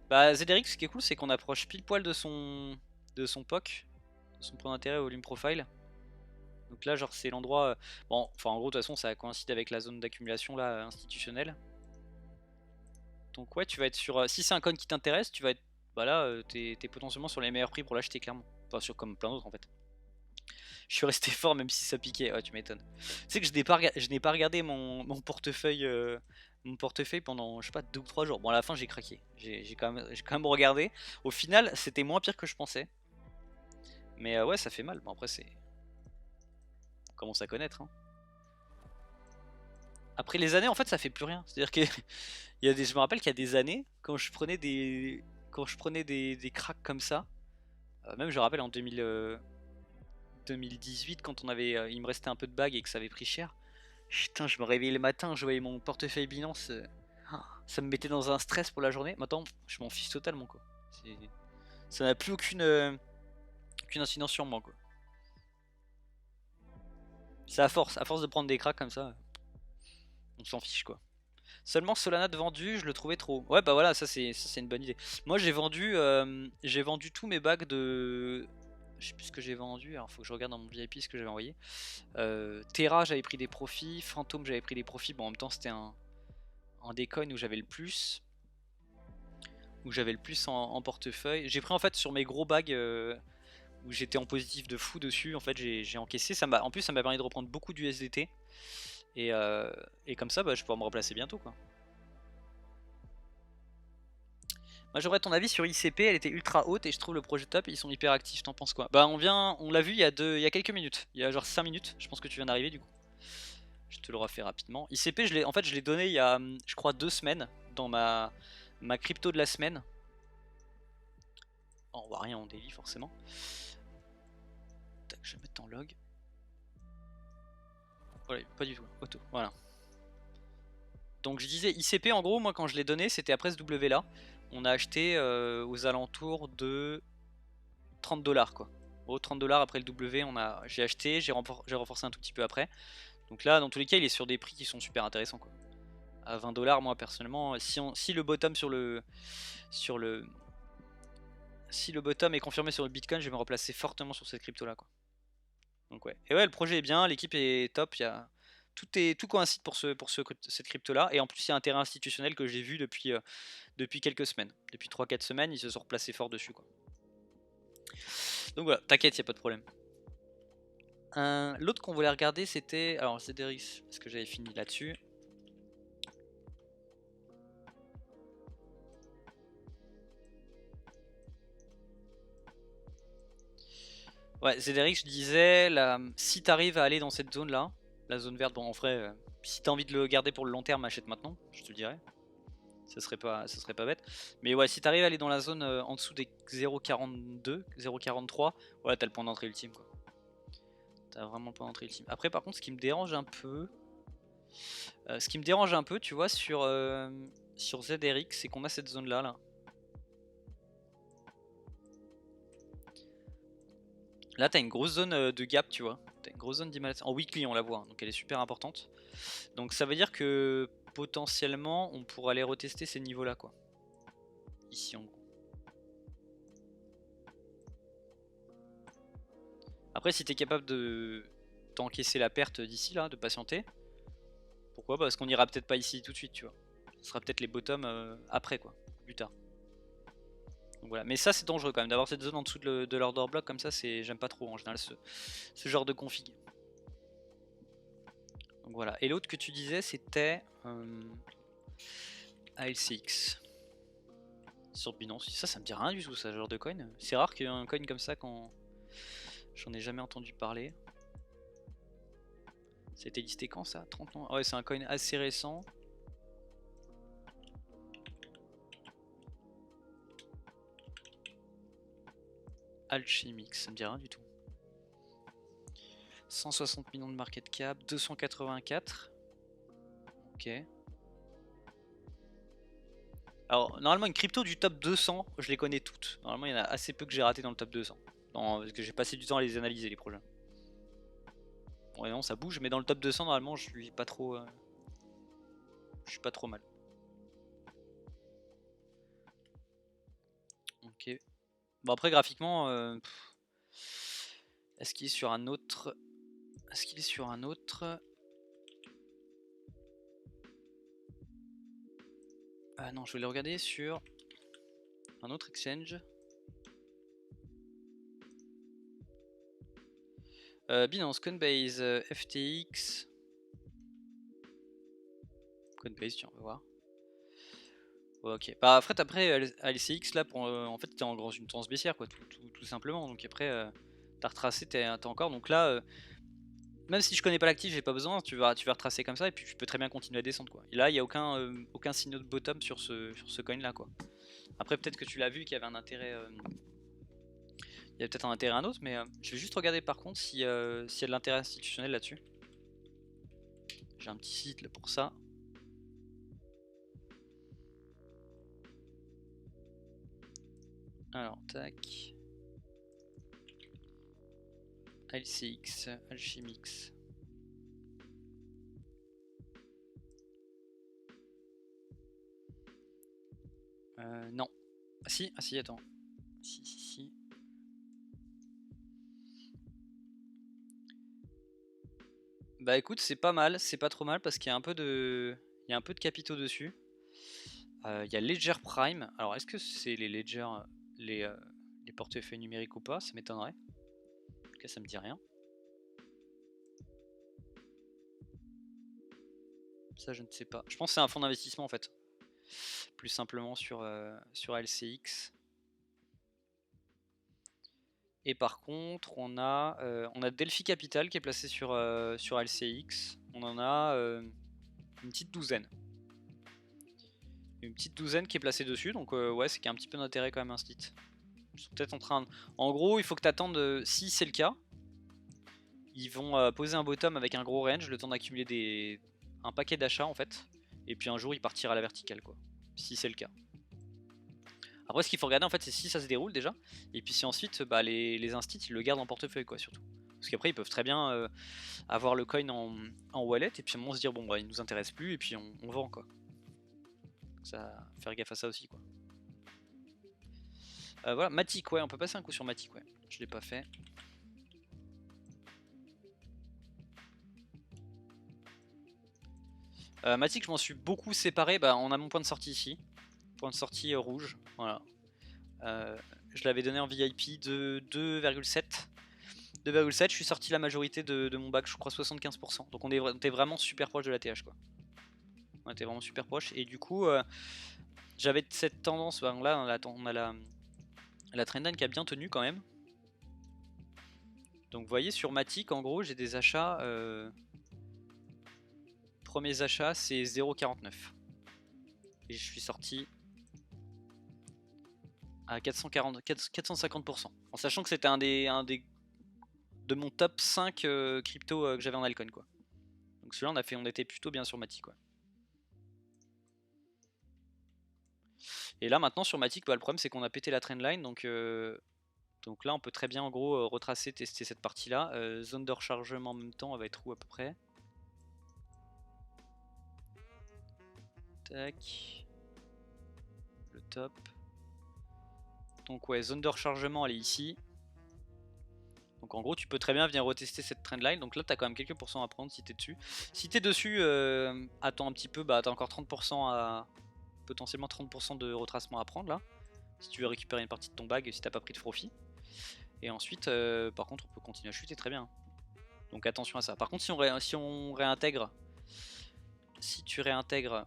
Bah ZRX, ce qui est cool, c'est qu'on approche pile poil de son POC, de son point d'intérêt volume profile. Donc là, genre, c'est l'endroit. Bon, enfin, en gros, de toute façon, ça coïncide avec la zone d'accumulation là institutionnelle. Donc, ouais, tu vas être sur. Si c'est un coin qui t'intéresse, tu vas être. Bah là, t'es potentiellement sur les meilleurs prix pour l'acheter, clairement. Enfin, sur comme plein d'autres en fait. Je suis resté fort même si ça piquait. Ouais, tu m'étonnes. Tu sais que je n'ai pas regardé mon portefeuille. Mon portefeuille pendant, je sais pas, 2 ou 3 jours. Bon, à la fin, j'ai craqué. J'ai quand même regardé. Au final, c'était moins pire que je pensais. Mais ouais, ça fait mal. Bon, après, c'est. On commence à connaître. Hein. Après les années, en fait, ça fait plus rien. C'est-à-dire que je me rappelle qu'il y a des années, quand je prenais des cracks comme ça, même je me rappelle en 2018, quand il me restait un peu de bagues et que ça avait pris cher. Putain, je me réveillais le matin, je voyais mon portefeuille Binance, ça me mettait dans un stress pour la journée. Maintenant, je m'en fiche totalement quoi. Ça n'a plus aucune incidence sur moi quoi. C'est à force de prendre des cracks comme ça, on s'en fiche quoi. Seulement Solana de vendu, je le trouvais trop. Ouais bah voilà, ça c'est une bonne idée. Moi j'ai vendu tous mes bacs de... Je sais plus ce que j'ai vendu, alors faut que je regarde dans mon VIP ce que j'avais envoyé. Terra j'avais pris des profits, Phantom j'avais pris des profits, bon en même temps c'était un des coins où j'avais le plus. En portefeuille. J'ai pris en fait sur mes gros bags où j'étais en positif de fou dessus, en fait j'ai encaissé. En plus ça m'a permis de reprendre beaucoup d'USDT. Et comme ça, bah, je pourrai me replacer bientôt, quoi. Moi j'aurais ton avis sur ICP, elle était ultra haute et je trouve le projet top et ils sont hyper actifs, t'en penses quoi? Bah on l'a vu il y a quelques minutes, il y a genre 5 minutes, je pense que tu viens d'arriver du coup. Je te le refais rapidement. ICP, en fait je l'ai donné il y a je crois 2 semaines dans ma crypto de la semaine. Oh, on voit rien en daily forcément. Tac, je vais mettre en log. Voilà, pas du tout, auto, voilà. Donc je disais ICP en gros, moi quand je l'ai donné c'était après ce W là. On a acheté aux alentours de 30 $ quoi. Au 30 $ après le W, j'ai acheté, j'ai renforcé un tout petit peu après. Donc là, dans tous les cas, il est sur des prix qui sont super intéressants quoi. À 20 $, moi personnellement, si le bottom si le bottom est confirmé sur le Bitcoin, je vais me replacer fortement sur cette crypto là quoi. Donc ouais. Et ouais, le projet est bien, l'équipe est top, tout coïncide pour cette crypto là. Et en plus, il y a un terrain institutionnel que j'ai vu depuis quelques semaines. Depuis 3-4 semaines, ils se sont replacés fort dessus quoi. Donc voilà, t'inquiète, il n'y a pas de problème. L'autre qu'on voulait regarder c'était, alors Zedrix, parce que j'avais fini là-dessus. Ouais, Zedrix, je disais, si t'arrives à aller dans cette zone là, la zone verte, bon en vrai, si t'as envie de le garder pour le long terme, achète maintenant, je te le dirais. Ça serait pas bête. Mais ouais, si t'arrives à aller dans la zone en dessous des 0,42, 0,43, voilà, t'as le point d'entrée ultime quoi. T'as vraiment le point d'entrée ultime. Après par contre, ce qui me dérange un peu, tu vois, sur ZRX, c'est qu'on a cette zone là. Là, t'as une grosse zone de gap, tu vois. T'as une grosse zone d'immalation. En weekly, on la voit, hein, donc elle est super importante. Donc ça veut dire que potentiellement, on pourra aller retester ces niveaux-là, quoi. Ici, en gros. Après, si t'es capable de t'encaisser la perte d'ici, là, de patienter, pourquoi? Parce qu'on ira peut-être pas ici tout de suite, tu vois. Ce sera peut-être les bottoms après, quoi, plus tard. Donc voilà. Mais ça, c'est dangereux quand même, d'avoir cette zone en dessous de l'order block comme ça, j'aime pas trop en général ce genre de config. Donc voilà. Et l'autre que tu disais, c'était ALCX sur Binance. Ça me dit rien du tout, ça, genre de coin. C'est rare qu'il y ait un coin comme ça quand j'en ai jamais entendu parler. Ça a été listé quand ça? 30 ans? Ouais, c'est un coin assez récent. Alchemix, ça me dit rien du tout. 160 millions de market cap, 284. Ok. Alors, normalement, une crypto du top 200, je les connais toutes. Normalement, il y en a assez peu que j'ai raté dans le top 200. Non, parce que j'ai passé du temps à les analyser, les projets. Ouais, non, ça bouge, mais dans le top 200, normalement, je suis pas trop. Je suis pas trop mal. Ok. Bon, après, graphiquement, est-ce qu'il est sur un autre. Est-ce qu'il est sur un autre. Ah non, je vais le regarder sur un autre exchange. Binance, Coinbase, FTX. Coinbase, tiens, on va voir. Ouais, ok. Bah, en fait, après, LCX, là, en fait, t'es dans une tendance baissière, quoi, tout simplement. Donc après, t'as retracé, t'es encore. Donc là, même si je connais pas l'actif, j'ai pas besoin, tu vas retracer comme ça, et puis tu peux très bien continuer à descendre, quoi. Et là, il n'y a aucun signal de bottom sur ce coin là, quoi. Après, peut-être que tu l'as vu qu'il y avait un intérêt. Il y a peut-être un intérêt à un autre, mais je vais juste regarder par contre s'il y a de l'intérêt institutionnel là-dessus. J'ai un petit site là pour ça. Alors, tac. LCX, Alchemix. Non. Ah si, attends. Si. Bah écoute, c'est pas mal, c'est pas trop mal parce qu'il y a un peu de capitaux dessus. Il y a Ledger Prime. Alors est-ce que c'est les Ledger, les portefeuilles numériques ou pas? Ça m'étonnerait. En tout cas, ça me dit rien. Ça je ne sais pas. Je pense que c'est un fonds d'investissement en fait. Plus simplement sur LCX. Et par contre, on a Delphi Capital qui est placé sur LCX. On en a une petite douzaine. Une petite douzaine qui est placée dessus. Donc ouais, c'est qu'il y a un petit peu d'intérêt quand même un site. Ils sont peut-être en train de... En gros, il faut que tu attendes, si c'est le cas, ils vont poser un bottom avec un gros range, le temps d'accumuler un paquet d'achats en fait. Et puis un jour, il partira à la verticale quoi. Si c'est le cas. Après, ce qu'il faut regarder en fait, c'est si ça se déroule déjà, et puis si ensuite bah, les instits ils le gardent en portefeuille quoi, surtout. Parce qu'après, ils peuvent très bien avoir le coin en wallet, et puis à un moment se dire bon bah il nous intéresse plus, et puis on vend quoi. Donc, ça, faire gaffe à ça aussi quoi. Voilà, Matic, ouais, on peut passer un coup sur Matic, ouais. Je l'ai pas fait. Matic, je m'en suis beaucoup séparé. Bah, on a mon point de sortie ici. Point de sortie rouge. Voilà. Je l'avais donné en VIP de 2,7. 2,7, je suis sorti la majorité de mon bac, je crois 75%. Donc on était vraiment super proche de la TH quoi. On était vraiment super proche. Et du coup, j'avais cette tendance. Bah, là, on a la trendline qui a bien tenu quand même. Donc vous voyez, sur Matic, en gros, j'ai des achats. Premiers achats, c'est 0,49. Et je suis sorti à 450%. En sachant que c'était un des de mon top 5 crypto que j'avais en altcoin quoi. Donc celui-là on était plutôt bien sur Matic quoi. Et là maintenant sur Matic, bah, le problème c'est qu'on a pété la trendline, donc là on peut très bien en gros retracer, tester cette partie là. Zone de rechargement en même temps, elle va être où à peu près? Tac. Le top. Donc ouais, zone de rechargement elle est ici. Donc en gros tu peux très bien venir retester cette trendline. Donc là tu as quand même quelques pourcents à prendre si tu es dessus. Si tu es dessus, attends un petit peu, bah tu as encore 30% à... potentiellement 30% de retracement à prendre là. Si tu veux récupérer une partie de ton bag, si t'as pas pris de profit. Et ensuite, par contre, on peut continuer à chuter très bien. Donc attention à ça. Par contre, si on réintègre, si tu réintègres,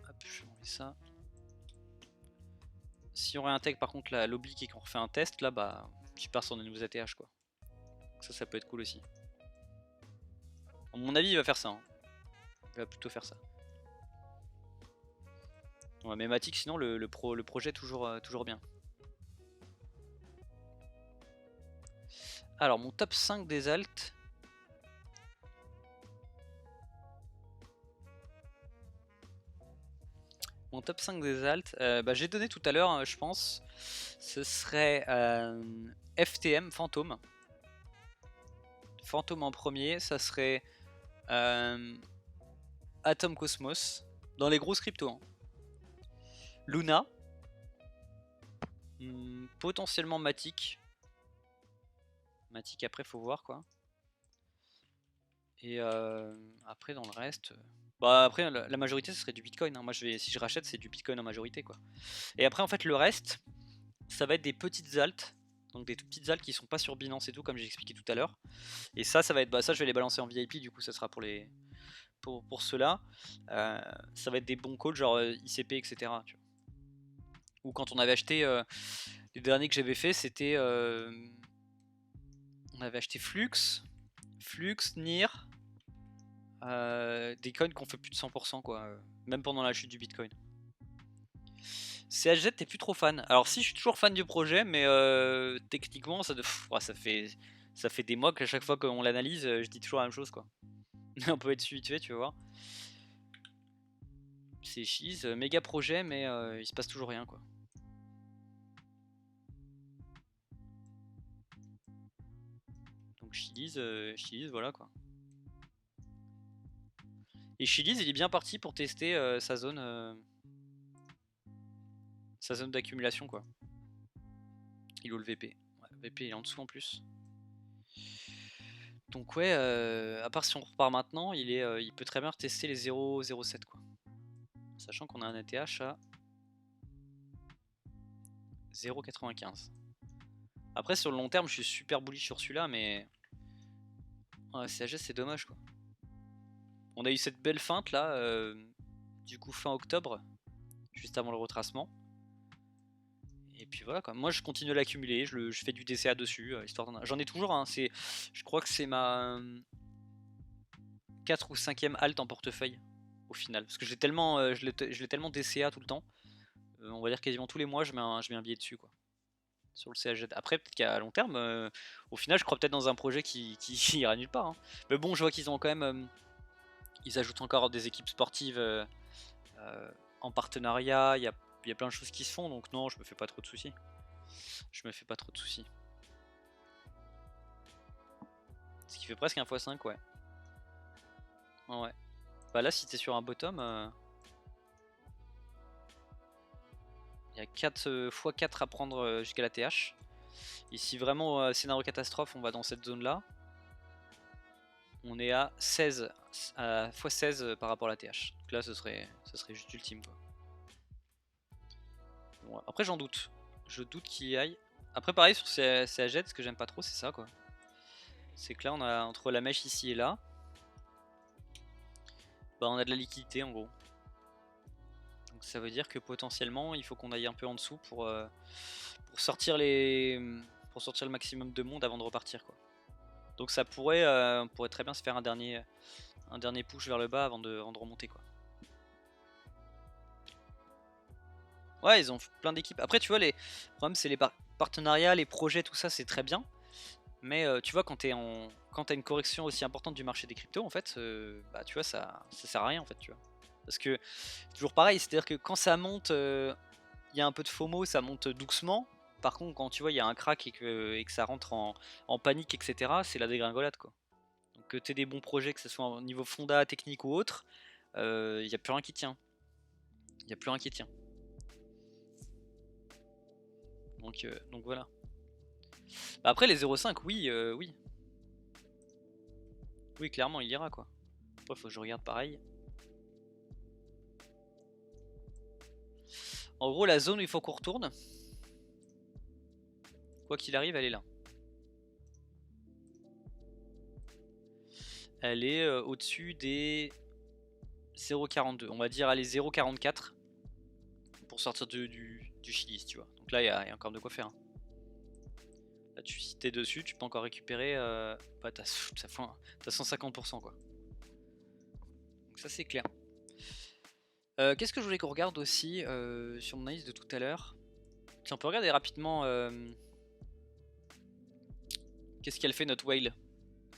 hop, je vais enlever ça. Si on réintègre par contre l'oblique et qu'on refait un test, là, bah, tu pars sur des nouveaux ATH quoi. Donc ça peut être cool aussi. À mon avis, il va faire ça. Hein. Il va plutôt faire ça. Ouais, mais Matic, sinon, le projet toujours bien. Alors, mon top 5 des alts. Mon top 5 des alts, bah, j'ai donné tout à l'heure, je pense. Ce serait FTM, Fantôme. Fantôme en premier, ça serait Atom Cosmos. Dans les grosses cryptos. Hein. Luna. Potentiellement Matic. Matic après, faut voir quoi. Et après, dans le reste. Bah après la majorité ce serait du bitcoin, hein. Moi si je rachète c'est du bitcoin en majorité quoi. Et après en fait le reste ça va être des petites alts, donc des petites alts qui sont pas sur Binance et tout comme j'ai expliqué tout à l'heure. Et ça va être, bah ça je vais les balancer en VIP du coup ça sera pour ceux-là. Ça va être des bons calls genre ICP etc. Tu vois. Ou quand on avait acheté les derniers que j'avais fait c'était on avait acheté Flux, NIR. Des coins qui ont fait plus de 100% quoi, même pendant la chute du Bitcoin. CHZ t'es plus trop fan. Alors si je suis toujours fan du projet, mais techniquement ça fait des mois qu'à chaque fois qu'on l'analyse, je dis toujours la même chose quoi. On peut être suite, tu vas voir. C'est cheese, méga projet, mais il se passe toujours rien quoi. Donc Chili's, voilà quoi. Et Chili's il est bien parti pour tester sa zone d'accumulation quoi. Il est où le VP? Ouais, VP il est en dessous en plus. Donc ouais, à part si on repart maintenant, il peut très bien tester les 0,07 quoi. Sachant qu'on a un ATH à 0,95. Après sur le long terme je suis super bullish sur celui-là mais ouais, CHS c'est dommage quoi. On a eu cette belle feinte là, du coup fin octobre, juste avant le retracement. Et puis voilà quoi. Moi je continue à l'accumuler, je fais du DCA dessus, histoire j'en ai toujours, hein, je crois que c'est ma 4 ou 5ème halte en portefeuille au final. Parce que je l'ai tellement DCA tout le temps. On va dire quasiment tous les mois je mets un billet dessus quoi. Sur le CHZ. Après peut-être qu'à long terme, au final je crois peut-être dans un projet qui ira nulle part. Hein. Mais bon je vois qu'ils ont quand même... ils ajoutent encore des équipes sportives en partenariat, il y a plein de choses qui se font, donc non je me fais pas trop de soucis. Je me fais pas trop de soucis. Ce qui fait presque un x5 ouais. Ouais. Bah là si t'es sur un bottom... il y a 4 x 4 à prendre jusqu'à la TH. Et si vraiment scénario catastrophe, on va dans cette zone là. On est à 16 x 16 par rapport à la TH. Donc là, ce serait juste ultime quoi. Bon, après, j'en doute. Je doute qu'il y aille. Après, pareil sur CAZ, ce que j'aime pas trop, c'est ça quoi. C'est que là, on a entre la mèche ici et là. Bah, on a de la liquidité en gros. Donc ça veut dire que potentiellement, il faut qu'on aille un peu en dessous pour sortir le maximum de monde avant de repartir quoi. Donc ça pourrait, on pourrait très bien se faire un dernier push vers le bas avant de remonter quoi. Ouais, ils ont plein d'équipes. Après tu vois, les problèmes c'est les partenariats, les projets, tout ça c'est très bien. Mais tu vois quand t'as une correction aussi importante du marché des cryptos en fait, bah tu vois ça sert à rien en fait tu vois. Parce que toujours pareil, c'est-à-dire que quand ça monte, il y a un peu de FOMO, ça monte doucement. Par contre quand tu vois il y a un crack et que ça rentre en panique etc, c'est la dégringolade quoi. Donc que tu aies des bons projets, que ce soit au niveau fonda, technique ou autre, il n'y a plus rien qui tient. Il n'y a plus rien qui tient. Donc voilà. Bah après les 0,5, oui, oui. Oui, clairement, il ira quoi. Après, faut que je regarde pareil. En gros, la zone où il faut qu'on retourne, quoi qu'il arrive, elle est là. Elle est au-dessus des 0,42. On va dire, allez, 0,44 pour sortir du Chili, tu vois. Donc là, il y a encore de quoi faire. Hein. Là, si t'es dessus, tu peux encore récupérer. Bah, t'as 150% quoi. Donc ça, c'est clair. Qu'est-ce que je voulais qu'on regarde aussi sur mon analyse de tout à l'heure? Si on peut regarder rapidement. Qu'est-ce qu'elle fait notre whale?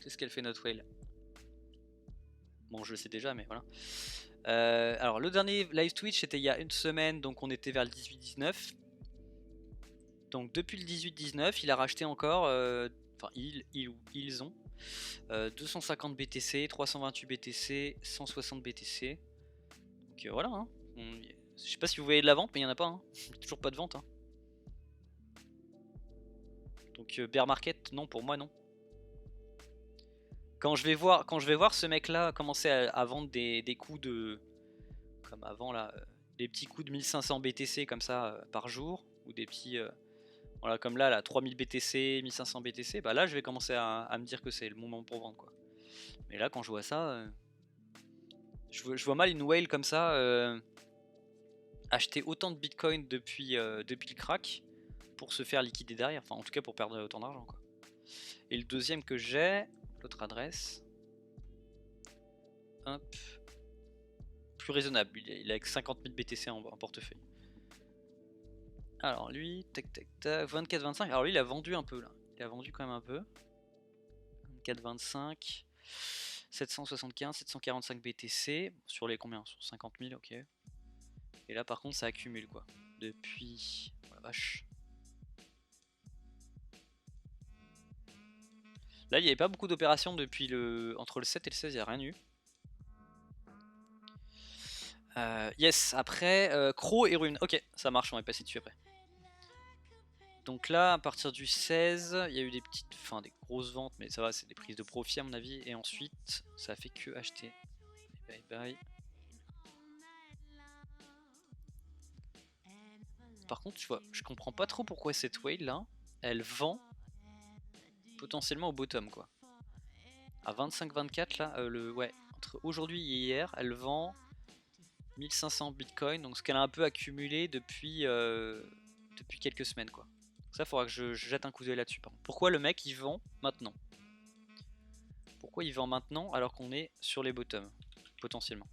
Qu'est-ce qu'elle fait notre whale? Bon, je le sais déjà, mais voilà. Alors, le dernier live Twitch c'était il y a une semaine, donc on était vers le 18-19. Donc, depuis le 18-19, il a racheté encore. Enfin, ils ont 250 BTC, 328 BTC, 160 BTC. Donc, voilà. Hein. Je sais pas si vous voyez de la vente, mais il n'y en a pas. Hein. Toujours pas de vente. Hein. Donc, bear market, non, pour moi, non. Quand je vais voir ce mec là commencer à vendre des coups de, comme avant là, des petits coups de 1500 BTC comme ça par jour, ou des petits, voilà comme là 3000 BTC, 1500 BTC, bah là je vais commencer à me dire que c'est le moment pour vendre quoi. Mais là quand je vois ça, je vois mal une whale comme ça acheter autant de bitcoin depuis le crack pour se faire liquider derrière, enfin en tout cas pour perdre autant d'argent quoi. Et le deuxième que j'ai, l'autre adresse, hop, plus raisonnable, il a avec 50 000 BTC en portefeuille. Alors lui, tac tac tac, 24-25, alors lui il a vendu un peu là, il a vendu quand même un peu. 24-25, 775, 745 BTC, sur les combien? Sur 50 000, ok. Et là par contre ça accumule quoi, depuis, oh la vache. Là il n'y avait pas beaucoup d'opérations depuis entre le 7 et le 16, il n'y a rien eu. Yes, après, Crow et Rune, ok, ça marche, on va passer dessus après. Donc là, à partir du 16, il y a eu des petites, enfin des grosses ventes, mais ça va, c'est des prises de profit à mon avis. Et ensuite, ça a fait que acheter. Bye bye. Par contre, tu vois, je comprends pas trop pourquoi cette whale là, elle vend potentiellement au bottom quoi. À 25-24 là, ouais, entre aujourd'hui et hier, elle vend 1500 bitcoins, donc ce qu'elle a un peu accumulé depuis quelques semaines quoi. Ça faudra que je jette un coup d'œil là-dessus. Pourquoi le mec il vend maintenant? Pourquoi il vend maintenant alors qu'on est sur les bottoms potentiellement?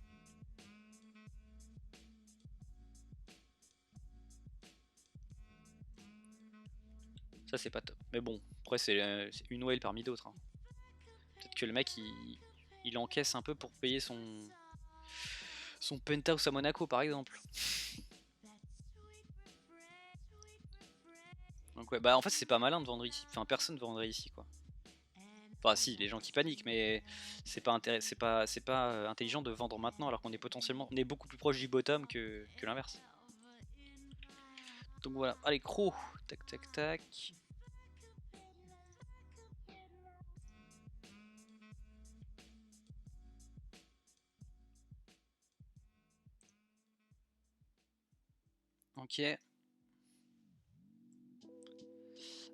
Ça c'est pas top. Mais bon, après c'est une whale parmi d'autres. Hein. Peut-être que le mec il encaisse un peu pour payer son penthouse à Monaco par exemple. Donc ouais, bah en fait c'est pas malin de vendre ici. Enfin personne ne vendrait ici quoi. Enfin si, les gens qui paniquent, mais c'est pas, intelligent de vendre maintenant alors qu'on est potentiellement, on est beaucoup plus proche du bottom que l'inverse. Donc voilà, allez croc, tac tac tac. Ok.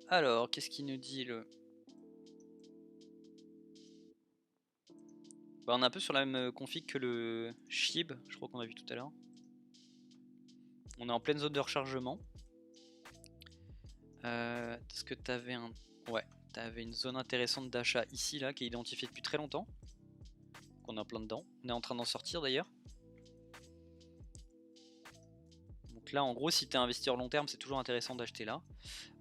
Alors, qu'est-ce qu'il nous dit le... Bah, on est un peu sur la même config que le SHIB, je crois qu'on a vu tout à l'heure. On est en pleine zone de rechargement. Est-ce que t'avais un... Ouais, t'avais une zone intéressante d'achat ici, là, qui est identifiée depuis très longtemps. On est en plein dedans. On est en train d'en sortir d'ailleurs. Donc là, en gros, si t'es investisseur long terme, c'est toujours intéressant d'acheter là.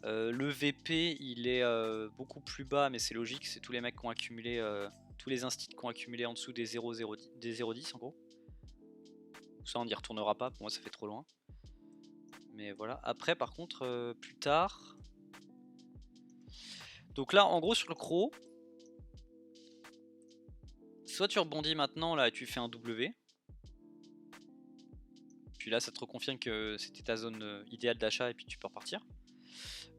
Le VP, il est beaucoup plus bas, mais c'est logique. C'est tous les mecs qui ont accumulé, tous les instits qui ont accumulé en dessous des 0,10 en gros. Ça, on n'y retournera pas. Pour moi, ça fait trop loin. Mais voilà. Après, par contre, plus tard. Donc là, en gros, sur le croc, soit tu rebondis maintenant, là, tu fais un W. Puis là, ça te reconfirme que c'était ta zone idéale d'achat et puis tu peux repartir.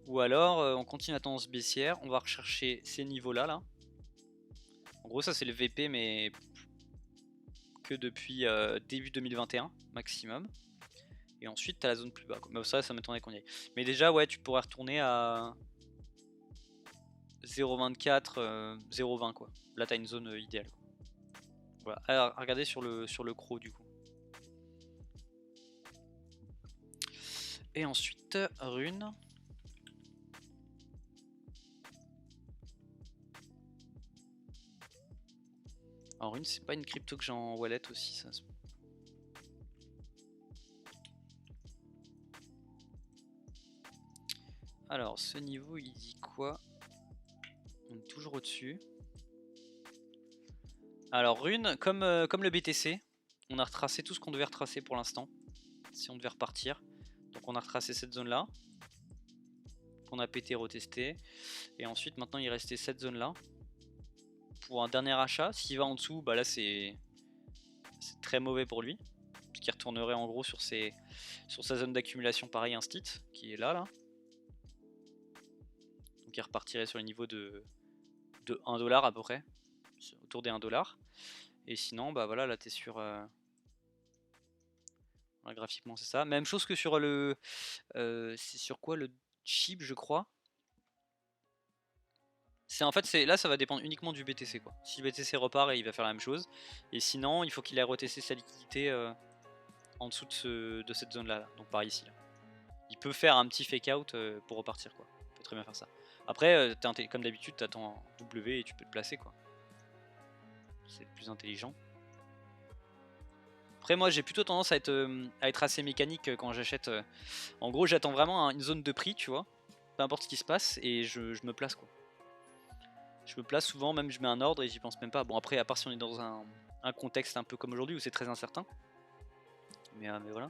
Ou alors, on continue la tendance baissière. On va rechercher ces niveaux-là, là. En gros, ça, c'est le VP, mais que depuis début 2021 maximum. Et ensuite, tu as la zone plus bas. Mais ça m'étonnerait qu'on y aille. Mais déjà, ouais, tu pourrais retourner à 0,24, 0,20 quoi. Là, tu as une zone idéale. Voilà. Alors, regardez sur le croc du coup. Et ensuite, rune. Alors, rune, c'est pas une crypto que j'ai en wallet aussi, ça. Alors, ce niveau, il dit quoi? On est toujours au-dessus. Alors, rune, comme le BTC, on a retracé tout ce qu'on devait retracer pour l'instant. Si on devait repartir. Donc, on a retracé cette zone-là. Qu'on a pété, retesté. Et ensuite, maintenant, il restait cette zone-là. Pour un dernier achat. S'il va en dessous, bah là, c'est très mauvais pour lui. Puisqu'il retournerait en gros sur sa zone d'accumulation, pareil, instit, qui est là. Donc, il repartirait sur les niveaux de 1$ à peu près. Autour des 1$. Et sinon, bah voilà, là, t'es sur... Voilà, graphiquement, c'est ça. Même chose que sur le... c'est sur quoi? Le chip, je crois. En fait, là ça va dépendre uniquement du BTC quoi. Si le BTC repart, il va faire la même chose. Et sinon, il faut qu'il ait retesté sa liquidité en dessous de cette zone là, donc par ici là. Il peut faire un petit fake out pour repartir quoi. Il peut très bien faire ça. Après, comme d'habitude, t'attends un W et tu peux te placer quoi. C'est le plus intelligent. Après, moi j'ai plutôt tendance à être assez mécanique quand j'achète. En gros, j'attends vraiment une zone de prix, tu vois. Peu importe ce qui se passe et je me place quoi. Je me place souvent, même je mets un ordre et j'y pense même pas. Bon après, à part si on est dans un contexte un peu comme aujourd'hui où c'est très incertain. Mais voilà.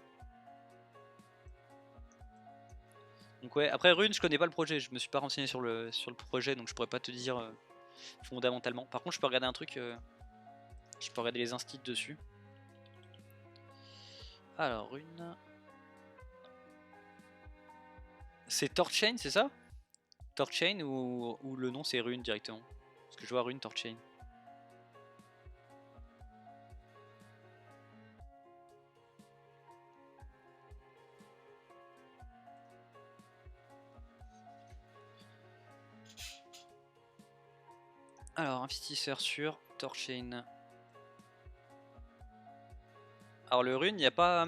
Donc ouais, après Rune, je connais pas le projet, je me suis pas renseigné sur le projet, donc je pourrais pas te dire fondamentalement. Par contre, je peux regarder un truc, je peux regarder les instits dessus. Alors Rune, c'est Torchain, c'est ça? Torchain ou le nom c'est Rune directement? Parce que je vois Rune Torchain. Alors, investisseur sur Torchain. Alors le rune, il n'y a pas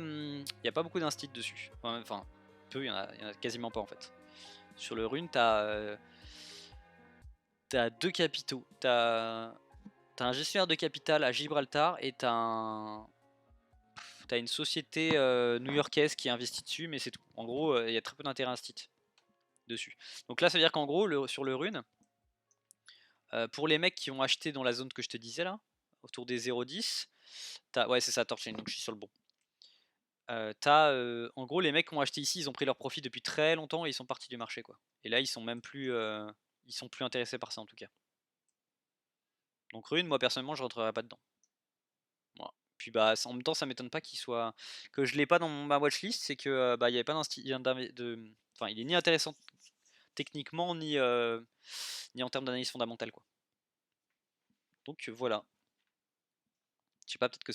beaucoup d'instit dessus. Enfin, peu, il y en a quasiment pas en fait. Sur le rune, t'as deux capitaux. T'as un gestionnaire de capital à Gibraltar et t'as une société new-yorkaise qui investit dessus, mais c'est tout. En gros, il y a très peu d'intérêt instit dessus. Donc là, ça veut dire qu'en gros, sur le rune, pour les mecs qui ont acheté dans la zone que je te disais là, autour des 0,10, ouais, c'est ça, Torchain, donc je suis sur le bon. En gros, les mecs qui ont acheté ici, ils ont pris leur profit depuis très longtemps et ils sont partis du marché, quoi. Et là, ils sont même plus, ils sont plus intéressés par ça en tout cas. Donc Rune, moi personnellement, je rentrerai pas dedans. Voilà. Puis bah, en même temps, ça m'étonne pas que je l'ai pas dans ma watchlist, c'est que bah, il y avait pas enfin, il est ni intéressant techniquement ni en termes d'analyse fondamentale, quoi. Donc voilà. Je sais pas, peut-être que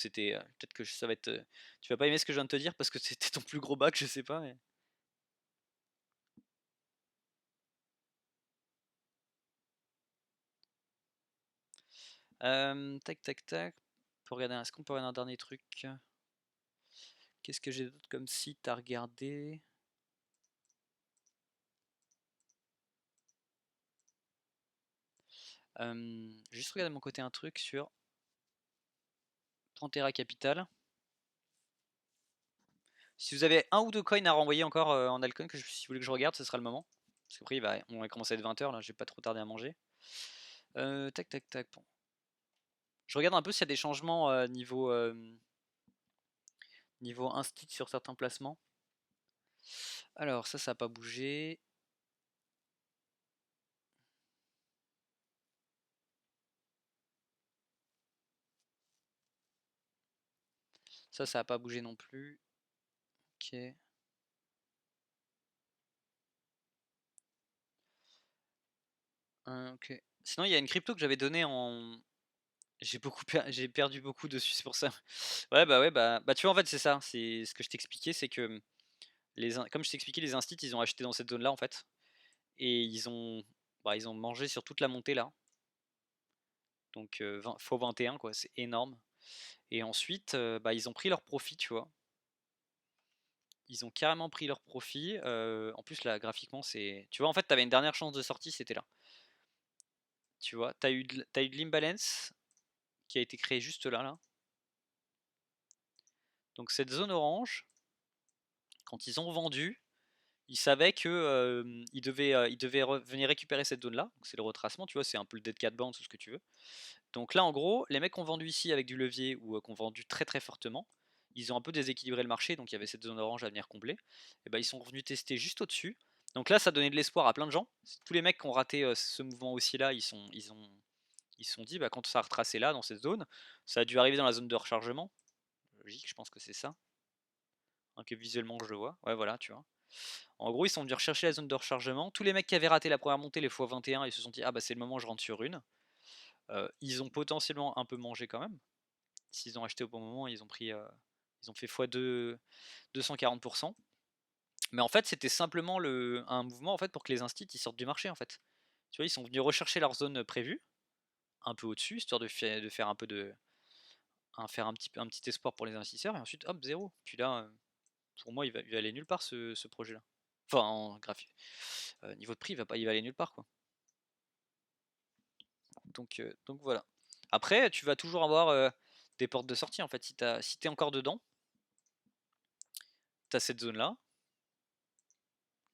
ça va être, tu vas pas aimer ce que je viens de te dire parce que c'était ton plus gros bac, je sais pas. Mais... tac, tac, tac. Est-ce qu'on peut regarder un dernier truc? Qu'est-ce que j'ai d'autre comme site à regarder? Juste regarder de mon côté un truc sur Pantera Capital. Si vous avez un ou deux coins à renvoyer encore en altcoin, si vous voulez que je regarde, ce sera le moment. Parce qu'après, on va commencer à être 20h, là, je vais pas trop tarder à manger. Tac, tac, tac. Bon. Je regarde un peu s'il y a des changements niveau instit sur certains placements. Alors, ça n'a pas bougé. Ça n'a pas bougé non plus. Ok. Ok. Sinon, il y a une crypto que j'avais donnée en. J'ai perdu beaucoup dessus, c'est pour ça. Ouais, bah tu vois, en fait, c'est ça. C'est ce que je t'expliquais, c'est que comme je t'expliquais, les instits, ils ont acheté dans cette zone-là, en fait. Et ils ont mangé sur toute la montée là. Donc x 21, quoi, c'est énorme. Et ensuite, bah, ils ont pris leur profit, tu vois. Ils ont carrément pris leur profit. En plus, là, graphiquement, c'est. Tu vois, en fait, t'avais une dernière chance de sortie, c'était là. Tu vois, t'as eu de l'imbalance qui a été créé juste là, là. Donc cette zone orange, quand ils ont vendu, ils savaient que ils devaient venir récupérer cette zone là. C'est le retracement, tu vois, c'est un peu le dead cat bounce, tout ce que tu veux. Donc là, en gros, les mecs qui ont vendu ici avec du levier ou qui ont vendu très très fortement, ils ont un peu déséquilibré le marché, donc il y avait cette zone orange à venir combler. Et ben ils sont revenus tester juste au-dessus. Donc là, ça donnait de l'espoir à plein de gens. Tous les mecs qui ont raté ce mouvement aussi là, ils se sont dit, bah, quand ça a retracé là, dans cette zone, ça a dû arriver dans la zone de rechargement. Logique, je pense que c'est ça. Hein, que visuellement je le vois. Ouais, voilà, tu vois. En gros, ils sont venus rechercher la zone de rechargement. Tous les mecs qui avaient raté la première montée, les x21, ils se sont dit, ah bah c'est le moment, je rentre sur une. Ils ont potentiellement un peu mangé quand même. S'ils ont acheté au bon moment, ils ont fait x2 240%. Mais en fait, c'était simplement un mouvement en fait pour que les instits ils sortent du marché en fait. Tu vois, ils sont venus rechercher leur zone prévue, un peu au-dessus, histoire de faire un peu faire un petit espoir pour les investisseurs, et ensuite hop, zéro. Puis là, pour moi, il va aller nulle part ce projet-là. Enfin, en graphique. Niveau de prix, il va aller nulle part quoi. Donc voilà. Après, tu vas toujours avoir des portes de sortie en fait. Si t'es encore dedans, t'as cette zone là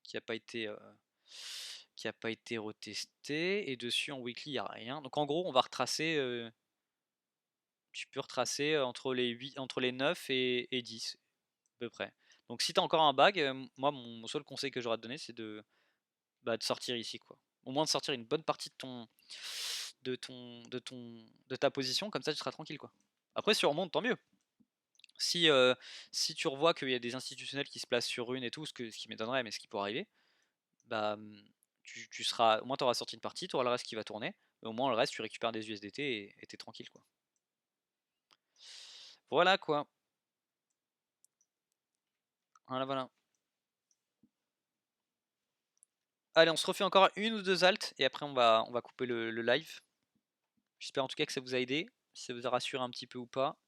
qui a pas été retestée, et dessus en weekly il n'y a rien. Donc en gros, on va retracer. Tu peux retracer entre les 9 et 10 à peu près. Donc si t'as encore un bag, moi mon seul conseil que j'aurais à te donner, c'est de sortir ici quoi. Au moins de sortir une bonne partie de ta position, comme ça tu seras tranquille quoi. Après si on remonte, tant mieux. Si tu revois qu'il y a des institutionnels qui se placent sur une et tout, ce qui m'étonnerait, mais ce qui pourrait arriver, bah tu seras, au moins tu auras sorti une partie, tu auras le reste qui va tourner, mais au moins le reste tu récupères des USDT et t'es tranquille quoi. Voilà quoi. Voilà. Allez, on se refait encore une ou deux altes et après on va couper le live. J'espère en tout cas que ça vous a aidé, si ça vous a rassuré un petit peu ou pas.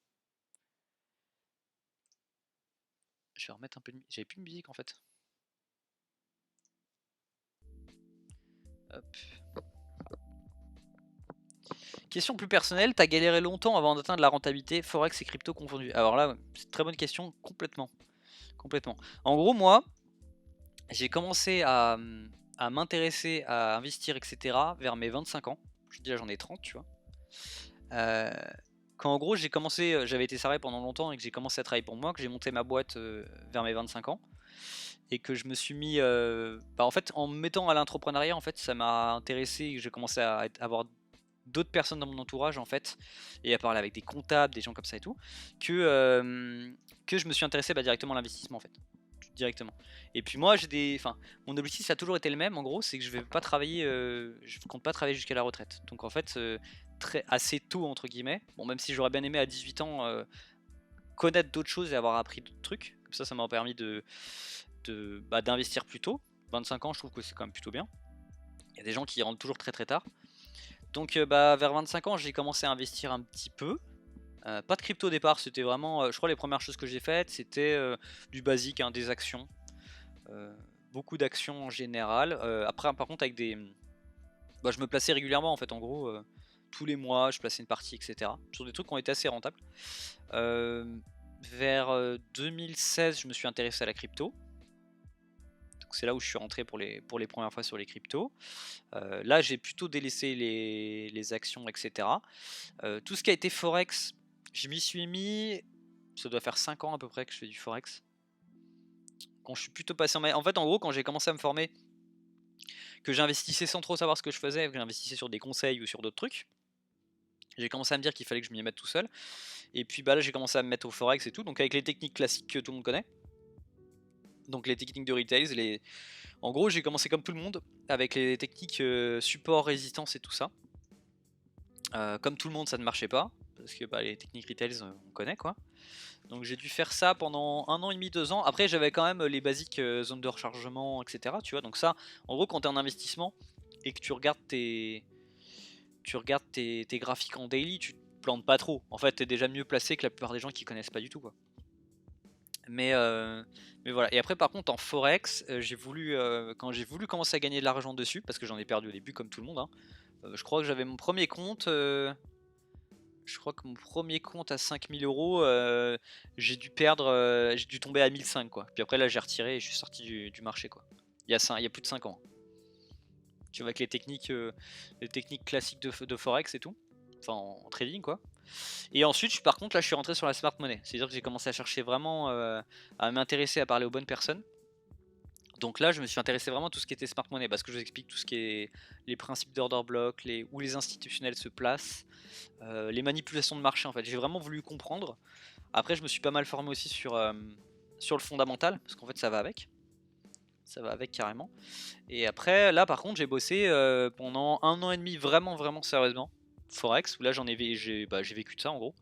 Je vais remettre un peu de... J'avais plus de musique en fait. Hop. Question plus personnelle, t'as galéré longtemps avant d'atteindre la rentabilité, Forex et crypto confondus? Alors là, c'est une très bonne question, complètement. Complètement. En gros, moi, j'ai commencé à m'intéresser, à investir, etc. vers mes 25 ans. Déjà, j'en ai 30, tu vois. Quand en gros, j'ai commencé, j'avais été salarié pendant longtemps et que j'ai commencé à travailler pour moi, que j'ai monté ma boîte vers mes 25 ans. Et que je me suis mis, en fait, en me mettant à l'entrepreneuriat, en fait, ça m'a intéressé et que j'ai commencé à avoir d'autres personnes dans mon entourage en fait et à parler avec des comptables, des gens comme ça et tout, que je me suis intéressé directement à l'investissement en fait, directement. Et puis moi mon objectif ça a toujours été le même en gros, c'est que je vais pas travailler, je compte pas travailler jusqu'à la retraite. Donc en fait assez tôt entre guillemets, bon même si j'aurais bien aimé à 18 ans connaître d'autres choses et avoir appris d'autres trucs, comme ça m'a permis d'investir plus tôt. 25 ans je trouve que c'est quand même plutôt bien. Il y a des gens qui rentrent toujours très très tard. Donc vers 25 ans j'ai commencé à investir un petit peu. Pas de crypto au départ, c'était vraiment, je crois les premières choses que j'ai faites c'était du basique, hein, des actions. Beaucoup d'actions en général. Après par contre avec des... je me plaçais régulièrement en fait en gros. Tous les mois je plaçais une partie etc. Sur des trucs qui ont été assez rentables. Vers 2016 je me suis intéressé à la crypto. C'est là où je suis rentré pour les premières fois sur les cryptos. Là j'ai plutôt délaissé les actions etc. Tout ce qui a été Forex, je m'y suis mis, ça doit faire 5 ans à peu près que je fais du Forex. Quand je suis plutôt passé en fait en gros quand j'ai commencé à me former, que j'investissais sans trop savoir ce que je faisais, que j'investissais sur des conseils ou sur d'autres trucs, j'ai commencé à me dire qu'il fallait que je m'y mette tout seul. Et puis là j'ai commencé à me mettre au Forex et tout, donc avec les techniques classiques que tout le monde connaît. Donc les techniques de retail, en gros j'ai commencé comme tout le monde, avec les techniques support, résistance et tout ça. Comme tout le monde ça ne marchait pas, parce que les techniques retail on connaît quoi. Donc j'ai dû faire ça pendant 1 an et demi, 2 ans. Après j'avais quand même les basiques zones de rechargement, etc. Tu vois, donc ça, en gros quand tu es en investissement et que tu regardes tes graphiques en daily, tu te plantes pas trop. En fait, tu es déjà mieux placé que la plupart des gens qui connaissent pas du tout quoi. Mais voilà. Et après par contre en Forex, quand j'ai voulu commencer à gagner de l'argent dessus, parce que j'en ai perdu au début comme tout le monde, hein, je crois que j'avais mon premier compte. Je crois que mon premier compte à 5000 euros, j'ai dû tomber à 1005 quoi. Puis après là j'ai retiré et je suis sorti du marché quoi. Il y a plus de 5 ans. Tu vois avec les techniques classiques de Forex et tout. Enfin en trading quoi. Et ensuite par contre là je suis rentré sur la smart money. C'est-à-dire que j'ai commencé à chercher vraiment à m'intéresser, à parler aux bonnes personnes. Donc là je me suis intéressé vraiment à tout ce qui était smart money, parce que je vous explique tout ce qui est les principes d'order block, où les institutionnels se placent, les manipulations de marché en fait. J'ai vraiment voulu comprendre. Après je me suis pas mal formé aussi sur le fondamental, parce qu'en fait ça va avec. Ça va avec carrément. Et après là par contre j'ai bossé pendant 1 an et demi vraiment vraiment sérieusement Forex, où là j'ai vécu de ça en gros.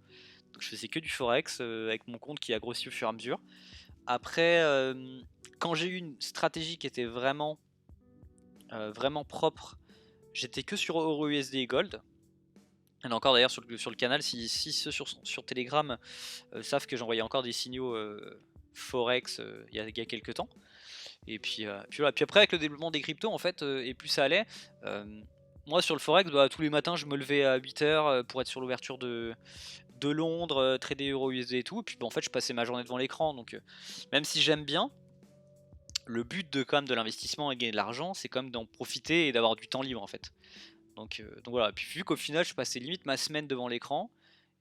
Donc je faisais que du Forex avec mon compte qui a grossi au fur et à mesure. Après quand j'ai eu une stratégie qui était vraiment propre, j'étais que sur EURUSD et Gold. Il y en a encore d'ailleurs sur le canal, si ceux sur Telegram savent que j'envoyais encore des signaux Forex il y a quelques temps. Et puis voilà. Puis après avec le développement des cryptos en fait, et plus ça allait, moi sur le Forex, tous les matins je me levais à 8h pour être sur l'ouverture de Londres, trader EURUSD et tout. Et puis en fait je passais ma journée devant l'écran. Donc même si j'aime bien, le but quand même de l'investissement et gagner de l'argent, c'est quand même d'en profiter et d'avoir du temps libre en fait. Donc voilà. Puis vu qu'au final je passais limite ma semaine devant l'écran,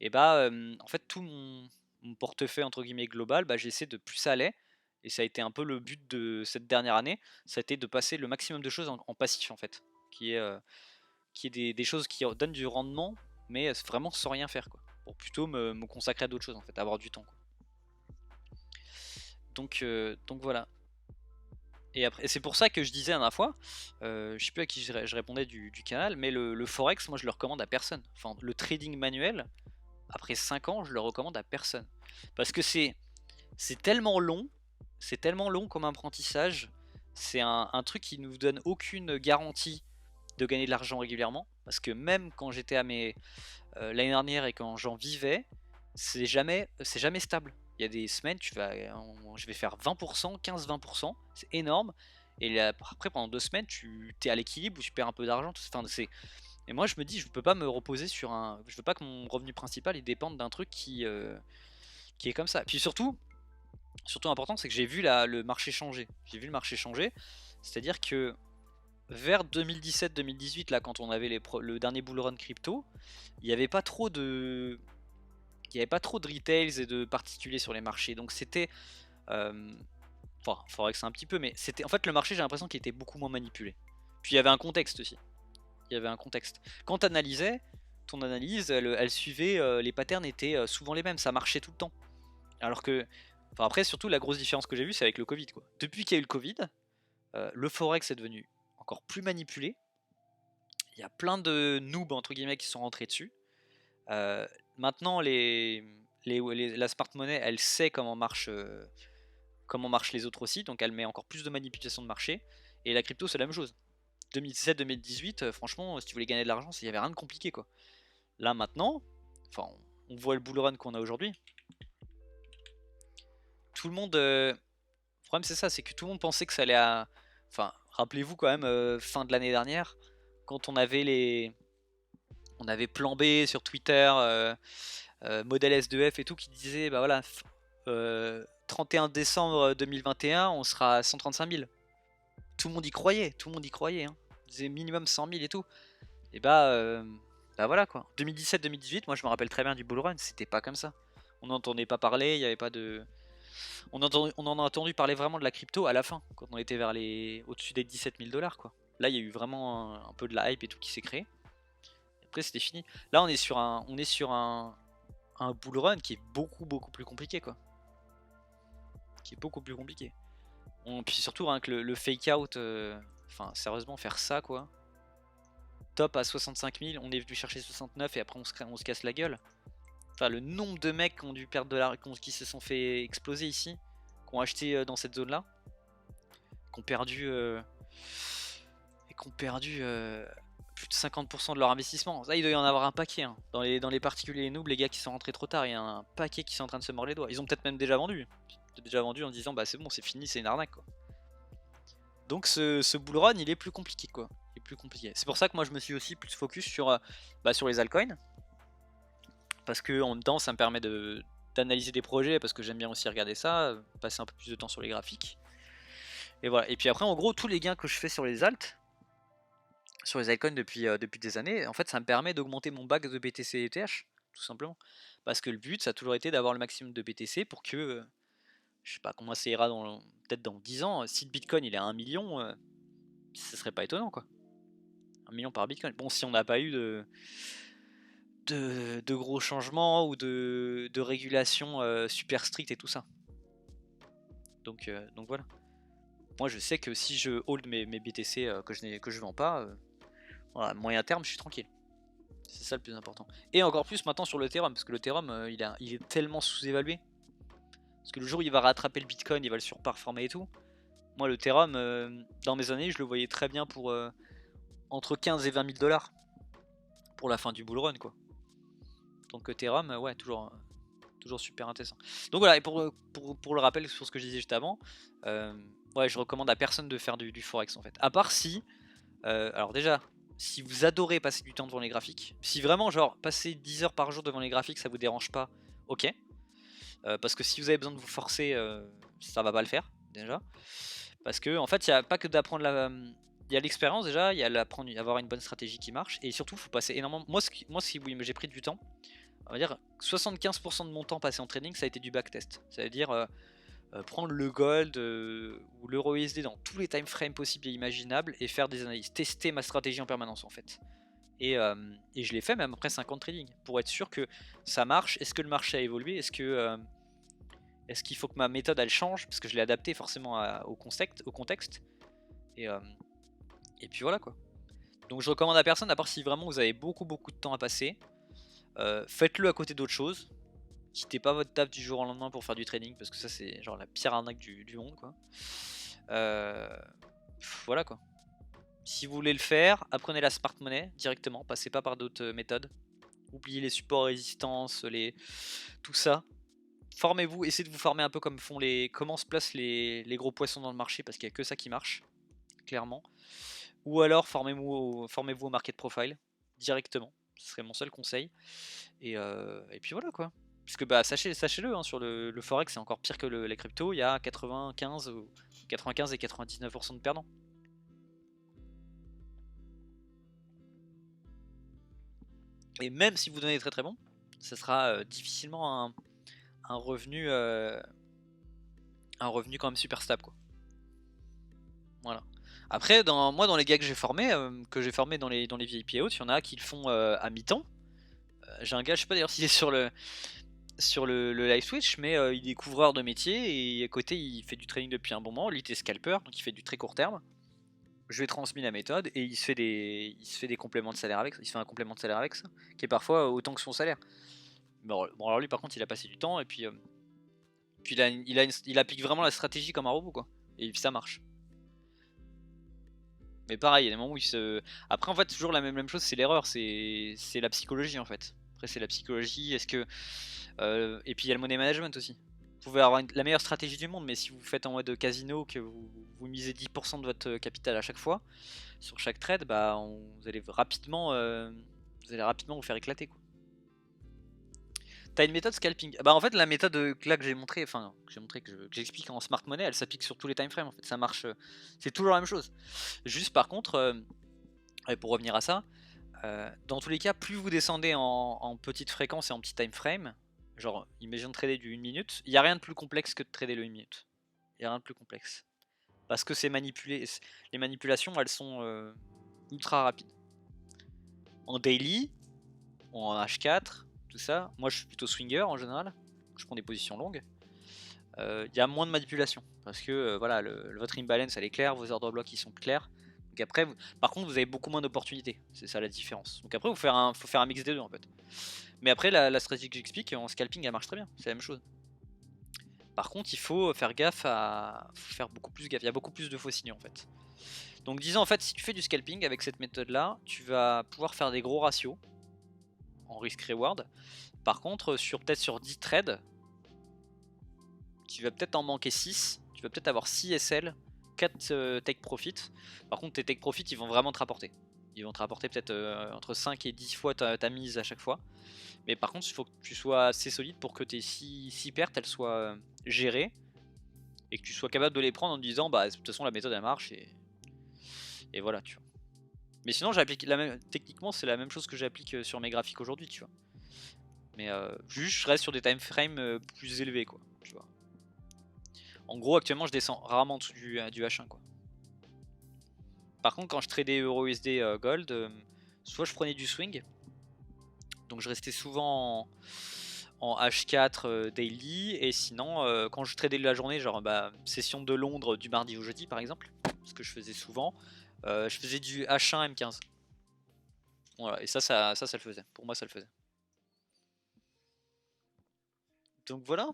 et en fait tout mon portefeuille entre guillemets global, j'essaie de plus ça allait. Et ça a été un peu le but de cette dernière année, ça a été de passer le maximum de choses en passif en fait, qui est des choses qui donnent du rendement, mais vraiment sans rien faire quoi, pour plutôt me consacrer à d'autres choses en fait, avoir du temps quoi. Donc voilà. Et après, c'est pour ça que je disais la dernière fois, je sais plus à qui je répondais du canal, mais le Forex, moi je le recommande à personne. Enfin, le trading manuel, après 5 ans, je le recommande à personne. Parce que c'est tellement long, comme apprentissage, c'est un truc qui ne nous donne aucune garantie de gagner de l'argent régulièrement. Parce que même quand j'étais l'année dernière et quand j'en vivais, c'est jamais stable. Il y a des semaines, je vais faire 20%, 15-20%, c'est énorme. Et après, pendant 2 semaines, tu es à l'équilibre ou tu perds un peu d'argent. Enfin, et moi, je me dis, je peux pas me reposer sur un. Je veux pas que mon revenu principal il dépende d'un truc qui est comme ça. Puis surtout important, c'est que j'ai vu le marché changer. J'ai vu le marché changer. C'est-à-dire que vers 2017-2018, là, quand on avait le dernier bull run crypto, il n'y avait pas trop de. Il n'y avait pas trop de retails et de particuliers sur les marchés. Donc c'était. Enfin, Forex un petit peu, mais c'était. En fait, le marché, j'ai l'impression qu'il était beaucoup moins manipulé. Puis il y avait un contexte aussi. Il y avait un contexte. Quand tu analysais, ton analyse, elle suivait. Les patterns étaient souvent les mêmes. Ça marchait tout le temps. Alors que. Enfin, après, surtout, la grosse différence que j'ai vue, c'est avec le Covid, quoi. Depuis qu'il y a eu le Covid, le Forex est devenu encore plus manipulé. Il y a plein de noobs, entre guillemets, qui sont rentrés dessus. Maintenant, la smart money, elle sait comment marchent les autres aussi, donc elle met encore plus de manipulation de marché. Et la crypto, c'est la même chose. 2017-2018, franchement, si tu voulais gagner de l'argent, il n'y avait rien de compliqué, quoi. Là, maintenant, enfin, on voit le bull run qu'on a aujourd'hui. Tout le monde. Le problème, c'est ça, c'est que tout le monde pensait que ça allait à. Enfin, rappelez-vous quand même, fin de l'année dernière, quand on avait Plan B sur Twitter, modèle S2F et tout, qui disait, bah voilà, 31 décembre 2021, on sera à 135 000. Tout le monde y croyait, hein. On disait minimum 100 000 et tout. Et bah voilà quoi. 2017-2018, moi je me rappelle très bien du bull run, c'était pas comme ça. On n'entendait pas parler, il y avait pas de. On en a entendu parler vraiment de la crypto à la fin, quand on était au-dessus des 17 000 dollars quoi. Là il y a eu vraiment un peu de la hype et tout qui s'est créé. Après c'était fini. Là on est sur un bull run qui est beaucoup plus compliqué quoi. Qui est beaucoup plus compliqué. Puis surtout hein, que le fake out, enfin sérieusement faire ça quoi. Top à 65 000, on est venu chercher 69 et après on se casse la gueule. Enfin le nombre de mecs qui ont dû perdre de l'argent, qui se sont fait exploser ici, qui ont acheté dans cette zone là, qui ont perdu plus de 50% de leur investissement. Ça il doit y en avoir un paquet hein. Dans les particuliers noobs, les gars qui sont rentrés trop tard, il y a un paquet qui sont en train de se mordre les doigts. Ils ont peut-être même déjà vendu. En disant bah c'est bon, c'est fini, c'est une arnaque quoi. Donc ce bull run il est plus compliqué quoi. Il est plus compliqué. C'est pour ça que moi je me suis aussi plus focus sur les altcoins. Parce que en dedans ça me permet d'analyser des projets, parce que j'aime bien aussi regarder ça, passer un peu plus de temps sur les graphiques. Et voilà. Et puis après en gros tous les gains que je fais sur les altcoins depuis des années, en fait ça me permet d'augmenter mon bac de BTC et ETH, tout simplement. Parce que le but ça a toujours été d'avoir le maximum de BTC pour que je sais pas comment ça ira peut-être dans 10 ans, si le Bitcoin il est à 1 million, ce serait pas étonnant quoi. 1 million par Bitcoin. Bon, si on n'a pas eu de gros changements ou de régulation super strictes et tout ça. Donc voilà. Moi je sais que si je hold mes BTC que je vends pas, voilà, moyen terme je suis tranquille. C'est ça le plus important. Et encore plus maintenant sur l'Ethereum, parce que l'Ethereum il est tellement sous-évalué. Parce que le jour où il va rattraper le Bitcoin, il va le surperformer et tout. Moi l'Ethereum, dans mes années, je le voyais très bien pour entre 15 et 20 000 dollars pour la fin du bull run quoi. Donc Ethereum, ouais, toujours super intéressant. Donc voilà, et pour le rappel sur ce que je disais juste avant, ouais, je recommande à personne de faire du Forex en fait. À part si, alors déjà, si vous adorez passer du temps devant les graphiques, si vraiment genre passer 10 heures par jour devant les graphiques ça vous dérange pas, ok. Parce que si vous avez besoin de vous forcer, ça va pas le faire déjà. Parce que en fait, il n'y a pas que d'apprendre il y a l'expérience déjà, il y a avoir une bonne stratégie qui marche, et surtout, il faut passer énormément. Moi, oui, j'ai pris du temps. On va dire 75% de mon temps passé en trading, ça a été du backtest. Ça veut dire prendre le gold ou l'euro USD dans tous les time frames possibles et imaginables et faire des analyses, tester ma stratégie en permanence en fait. Et je l'ai fait même après 5 ans de trading pour être sûr que ça marche. Est-ce que le marché a évolué? Est-ce qu'il faut que ma méthode elle change? Parce que je l'ai adapté forcément au contexte. Et puis voilà quoi. Donc je recommande à personne, à part si vraiment vous avez beaucoup de temps à passer. Faites-le à côté d'autres choses. Quittez pas votre taf du jour au lendemain pour faire du trading, parce que ça c'est genre la pire arnaque du monde quoi. Voilà quoi. Si vous voulez le faire, apprenez la smart money directement, passez pas par d'autres méthodes. Oubliez les supports résistance, tout ça. formez-vous, essayez de vous former un peu comme font comment se placent les gros poissons dans le marché, parce qu'il n'y a que ça qui marche, clairement. Ou alors formez-vous au market profile directement, ce serait mon seul conseil. Et puis voilà quoi. Puisque bah sachez-le, hein, sur le forex c'est encore pire que la crypto, il y a 95 et 99% de perdants. Et même si vous donnez très très bon, ça sera difficilement un revenu quand même super stable quoi. Voilà. Après moi dans les gars que j'ai formés dans les VIP out, il y en a qui le font à mi-temps. J'ai un gars, je sais pas d'ailleurs s'il est sur le live Switch, mais il est couvreur de métier et à côté il fait du trading depuis un bon moment. Lui il était scalper, donc il fait du très court terme. Je lui ai transmis la méthode et il se fait des compléments de salaire avec ça. Il se fait un complément de salaire avec ça, qui est parfois autant que son salaire. Bon alors lui par contre il a passé du temps et puis il applique vraiment la stratégie comme un robot quoi. Et ça marche. Mais pareil, il y a des moments où après en fait toujours la même chose, c'est l'erreur, c'est la psychologie en fait. Après c'est la psychologie, est-ce que et puis il y a le money management aussi. Vous pouvez avoir la meilleure stratégie du monde, mais si vous faites en mode casino, que vous misez 10% de votre capital à chaque fois sur chaque trade, bah vous allez rapidement vous faire éclater quoi. T'as une méthode scalping. Bah en fait la méthode là que j'ai montré, que j'explique en smart money, elle s'applique sur tous les time frames en fait. Ça marche, c'est toujours la même chose. Juste par contre, et pour revenir à ça, dans tous les cas, plus vous descendez en petite fréquence et en petit time frame, genre imagine trader du 1 minute, il n'y a rien de plus complexe que de trader le 1 minute. Il n'y a rien de plus complexe. Parce que c'est manipulé, les manipulations elles sont ultra rapides. En daily, en H4, tout ça, moi je suis plutôt swinger en général, je prends des positions longues. Il y a moins de manipulation parce que voilà, votre imbalance elle est claire, vos ordre blocs ils sont clairs. Donc après, par contre, vous avez beaucoup moins d'opportunités, c'est ça la différence. Donc après, faut faire un mix des deux en fait. Mais après, la stratégie que j'explique en scalping elle marche très bien, c'est la même chose. Par contre, il faut faire gaffe faut faire beaucoup plus gaffe, il y a beaucoup plus de faux signaux en fait. Donc disons en fait, si tu fais du scalping avec cette méthode là, tu vas pouvoir faire des gros ratios en risk reward. Par contre, peut-être sur 10 trades, tu vas peut-être en manquer 6, tu vas peut-être avoir 6 SL, 4 take profit. Par contre tes take profit ils vont vraiment te rapporter. Ils vont te rapporter peut-être entre 5 et 10 fois ta mise à chaque fois. Mais par contre il faut que tu sois assez solide pour que tes 6 pertes elles soient gérées. Et que tu sois capable de les prendre en te disant bah de toute façon la méthode elle marche et voilà tu vois. Mais sinon j'applique techniquement c'est la même chose que j'applique sur mes graphiques aujourd'hui tu vois. Mais juste je reste sur des time frames plus élevés quoi tu vois. En gros, actuellement, je descends rarement en dessous du H1 quoi. Par contre, quand je tradais Euro USD Gold, soit je prenais du swing, donc je restais souvent en H4 daily, et sinon, quand je tradais la journée, genre session de Londres du mardi au jeudi par exemple, ce que je faisais souvent, je faisais du H1 M15. Voilà, et ça le faisait. Pour moi, ça le faisait. Donc voilà.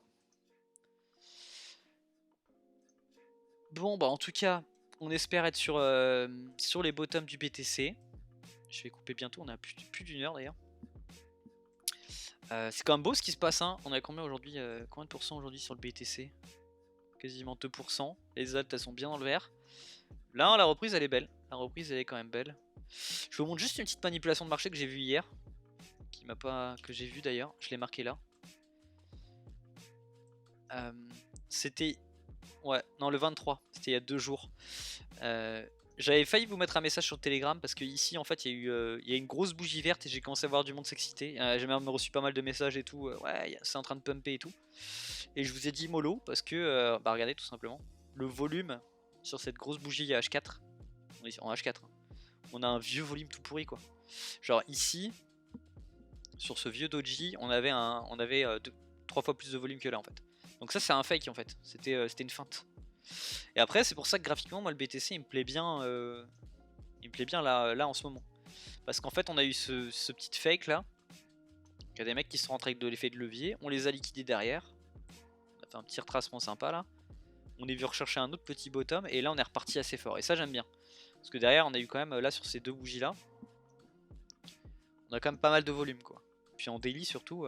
Bon, bah en tout cas, on espère être sur les bottoms du BTC. Je vais couper bientôt, on a plus d'une heure d'ailleurs. C'est quand même beau ce qui se passe, hein. On a combien aujourd'hui combien de pourcents aujourd'hui sur le BTC? Quasiment 2%. Les altes elles sont bien dans le vert. Là la reprise elle est belle. La reprise elle est quand même belle. Je vous montre juste une petite manipulation de marché que j'ai vue hier. Que j'ai vu d'ailleurs. Je l'ai marqué là. C'était... Ouais, non le 23. C'était il y a 2 jours. J'avais failli vous mettre un message sur Telegram parce que ici en fait il y a une grosse bougie verte et j'ai commencé à voir du monde s'exciter. J'ai même reçu pas mal de messages et tout. Ouais, c'est en train de pumper et tout. Et je vous ai dit mollo parce que bah regardez tout simplement le volume sur cette grosse bougie H4. On est en H4. Hein. On a un vieux volume tout pourri quoi. Genre ici sur ce vieux doji on avait 3 fois plus de volume que là en fait. Donc ça c'est un fake en fait. C'était une feinte. Et après c'est pour ça que graphiquement moi le BTC il me plaît bien là en ce moment. Parce qu'en fait on a eu ce petit fake là. Il y a des mecs qui sont rentrés avec de l'effet de levier. On les a liquidés derrière. On a fait un petit retracement sympa là. On est vu rechercher un autre petit bottom. Et là on est reparti assez fort. Et ça j'aime bien. Parce que derrière on a eu quand même là sur ces deux bougies là. On a quand même pas mal de volume quoi. Puis en daily surtout.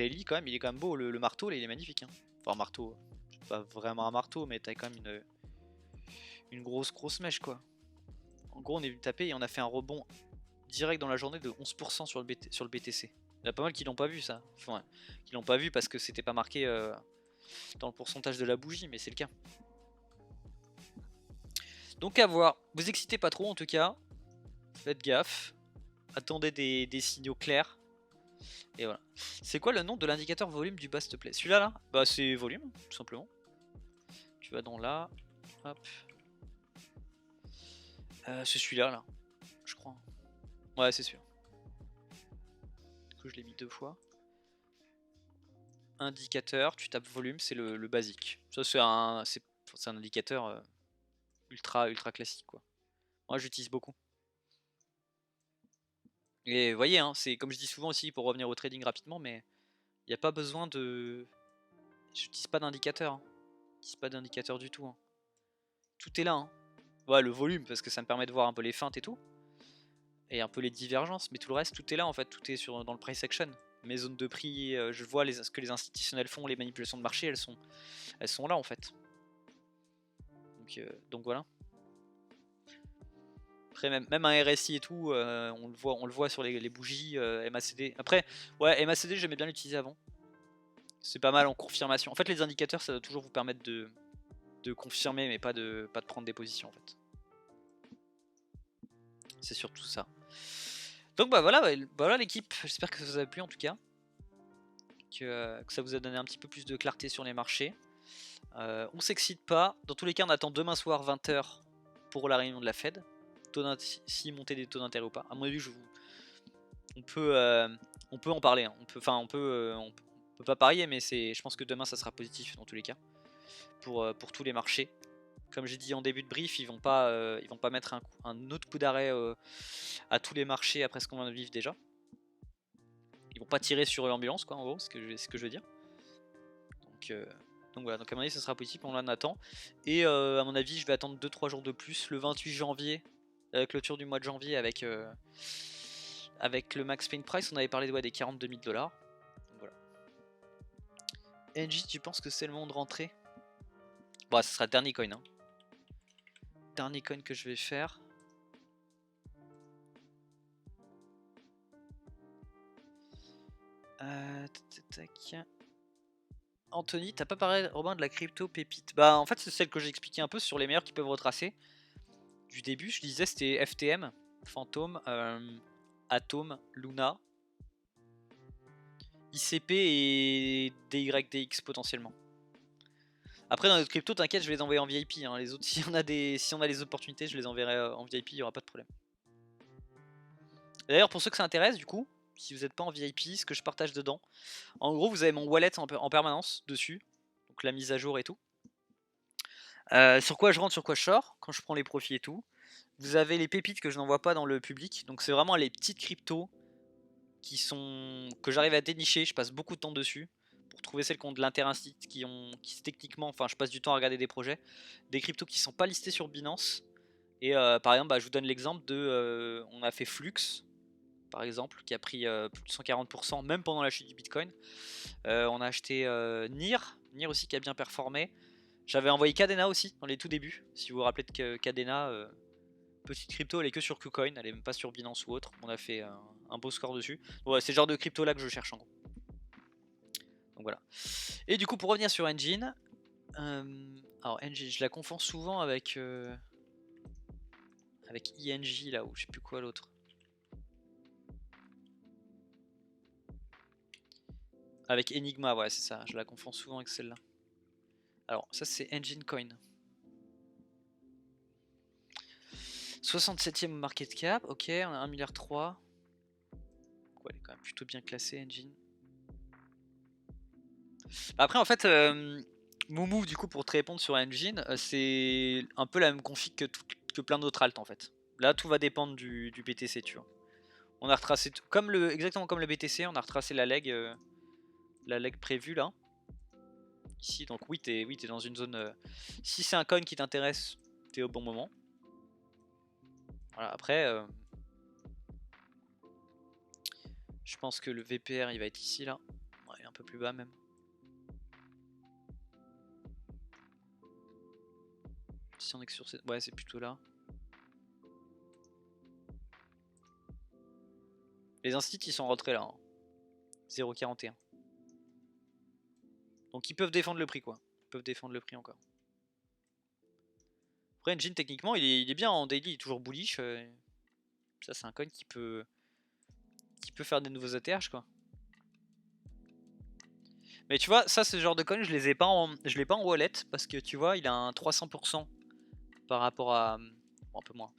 daily quand même, il est quand même beau. Le marteau là, il est magnifique. Hein. Enfin, marteau, c'est pas vraiment un marteau, mais t'as quand même une grosse mèche quoi. En gros, on est venu taper et on a fait un rebond direct dans la journée de 11% sur le BTC. Il y en a pas mal qui l'ont pas vu ça. Enfin, qui l'ont pas vu parce que c'était pas marqué dans le pourcentage de la bougie, mais c'est le cas. Donc à voir. Vous excitez pas trop en tout cas. Faites gaffe. Attendez des signaux clairs. Et voilà. C'est quoi le nom de l'indicateur volume du bas s'il te plaît? Celui-là là? Bah c'est volume, tout simplement. Tu vas dans là. Hop. C'est celui-là là. Je crois. Ouais c'est celui-là. Du coup je l'ai mis 2 fois. Indicateur, tu tapes volume, c'est le basique. Ça c'est un indicateur ultra classique quoi. Moi j'utilise beaucoup. Et vous voyez, hein, c'est comme je dis souvent aussi pour revenir au trading rapidement, mais il n'y a pas besoin de... J'utilise pas d'indicateur. Hein. J'utilise pas d'indicateur du tout. Hein. Tout est là. Hein. Ouais, le volume, parce que ça me permet de voir un peu les feintes et tout. Et un peu les divergences, mais tout le reste, tout est là en fait. Tout est dans le price action. Mes zones de prix, je vois ce que les institutionnels font, les manipulations de marché, elles sont là en fait. Donc voilà. Après même un RSI et tout, on le voit sur les bougies, MACD. Après, ouais, MACD j'aimais bien l'utiliser avant. C'est pas mal en confirmation. En fait les indicateurs ça doit toujours vous permettre de confirmer mais pas de prendre des positions en fait. C'est surtout ça. Donc bah voilà l'équipe, j'espère que ça vous a plu en tout cas. Que ça vous a donné un petit peu plus de clarté sur les marchés. On s'excite pas, dans tous les cas on attend demain soir 20h pour la réunion de la Fed. Si monter des taux d'intérêt ou pas. À mon avis on peut en parler. Hein. On peut pas parier mais je pense que demain ça sera positif dans tous les cas. Pour tous les marchés. Comme j'ai dit en début de brief, ils vont pas mettre un autre coup d'arrêt à tous les marchés après ce qu'on vient de vivre déjà. Ils vont pas tirer sur l'ambulance quoi en gros, c'est ce que je veux dire. Donc voilà, donc à mon avis ça sera positif, on en attend. Et à mon avis je vais attendre 2-3 jours de plus, le 28 janvier, la clôture du mois de janvier avec le max pain price, on avait parlé des 42 000 $. Donc voilà. NJ, tu penses que c'est le moment de rentrer? Bon, ce sera le dernier coin. Hein. Dernier coin que je vais faire. Anthony, t'as pas parlé Robin de la crypto pépite? Bah en fait c'est celle que j'ai expliqué un peu sur les meilleurs qui peuvent retracer. Du début je disais c'était FTM, Phantom, Atom, Luna, ICP et DYDX potentiellement. Après dans notre crypto t'inquiète je vais les envoyer en VIP. Hein. Les autres si on a les opportunités je les enverrai en VIP, il n'y aura pas de problème. D'ailleurs pour ceux que ça intéresse du coup, si vous n'êtes pas en VIP, ce que je partage dedans, en gros vous avez mon wallet en permanence dessus, donc la mise à jour et tout. Sur quoi je rentre, sur quoi je sors, quand je prends les profits et tout. Vous avez les pépites que je n'envoie pas dans le public, donc c'est vraiment les petites cryptos que j'arrive à dénicher, je passe beaucoup de temps dessus pour trouver celles qui ont de l'intérêt, qui techniquement, enfin je passe du temps à regarder des projets, des cryptos qui sont pas listés sur Binance. Et par exemple, je vous donne l'exemple on a fait Flux, par exemple, qui a pris plus de 140%, même pendant la chute du Bitcoin. On a acheté NIR aussi qui a bien performé. J'avais envoyé Cadena aussi dans les tout débuts. Si vous vous rappelez de Cadena, petite crypto, elle est que sur KuCoin, elle est même pas sur Binance ou autre. On a fait un beau score dessus. Ouais, c'est le genre de crypto là que je cherche en gros. Donc voilà. Et du coup, pour revenir sur Engine, alors Engine, je la confonds souvent avec INJ là, ou je sais plus quoi l'autre. Avec Enigma, ouais, c'est ça. Je la confonds souvent avec celle-là. Alors, ça c'est Engine Coin. 67ème market cap, ok, on a 1,3 milliard. Ouais, elle est quand même plutôt bien classée, Engine. Après, en fait, Moumou, du coup, pour te répondre sur Engine, c'est un peu la même config que plein d'autres alts en fait. Là, tout va dépendre du BTC, tu vois. On a retracé, exactement comme le BTC, on a retracé la leg prévue là. Ici, donc oui, t'es dans une zone. Si c'est un coin qui t'intéresse, t'es au bon moment. Voilà, après, je pense que le VPR il va être ici là. Ouais, Et un peu plus bas même. Si on est que sur cette... Ouais, c'est plutôt là. Les instituts ils sont rentrés là. 0,41. Donc ils peuvent défendre le prix quoi. Ils peuvent défendre le prix encore. Après Engine techniquement il est bien en daily, il est toujours bullish. Ça c'est un coin qui peut faire des nouveaux ATH quoi. Mais tu vois, ça, ce genre de coin, je l'ai pas en wallet parce que tu vois, il a un 300% par rapport à. Bon, un peu moins.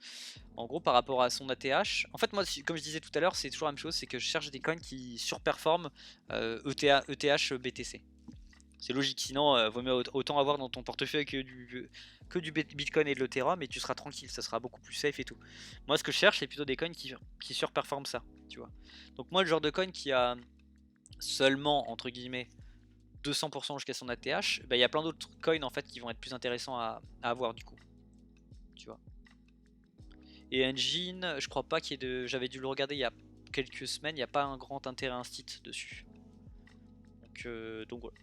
En gros, par rapport à son ATH. En fait, moi, comme je disais tout à l'heure, c'est toujours la même chose, c'est que je cherche des coins qui surperforment ETH BTC. C'est logique, sinon, vaut mieux autant avoir dans ton portefeuille que du Bitcoin et de l'Ethereum, et tu seras tranquille, ça sera beaucoup plus safe et tout. Moi, ce que je cherche, c'est plutôt des coins qui surperforment ça, tu vois. Donc, moi, le genre de coin qui a seulement, entre guillemets, 200% jusqu'à son ATH, bah, y a plein d'autres coins en fait qui vont être plus intéressants à avoir du coup. Tu vois. Et Engine, je crois pas qu'il y ait de. J'avais dû le regarder il y a quelques semaines, il n'y a pas un grand intérêt instit dessus. Donc voilà.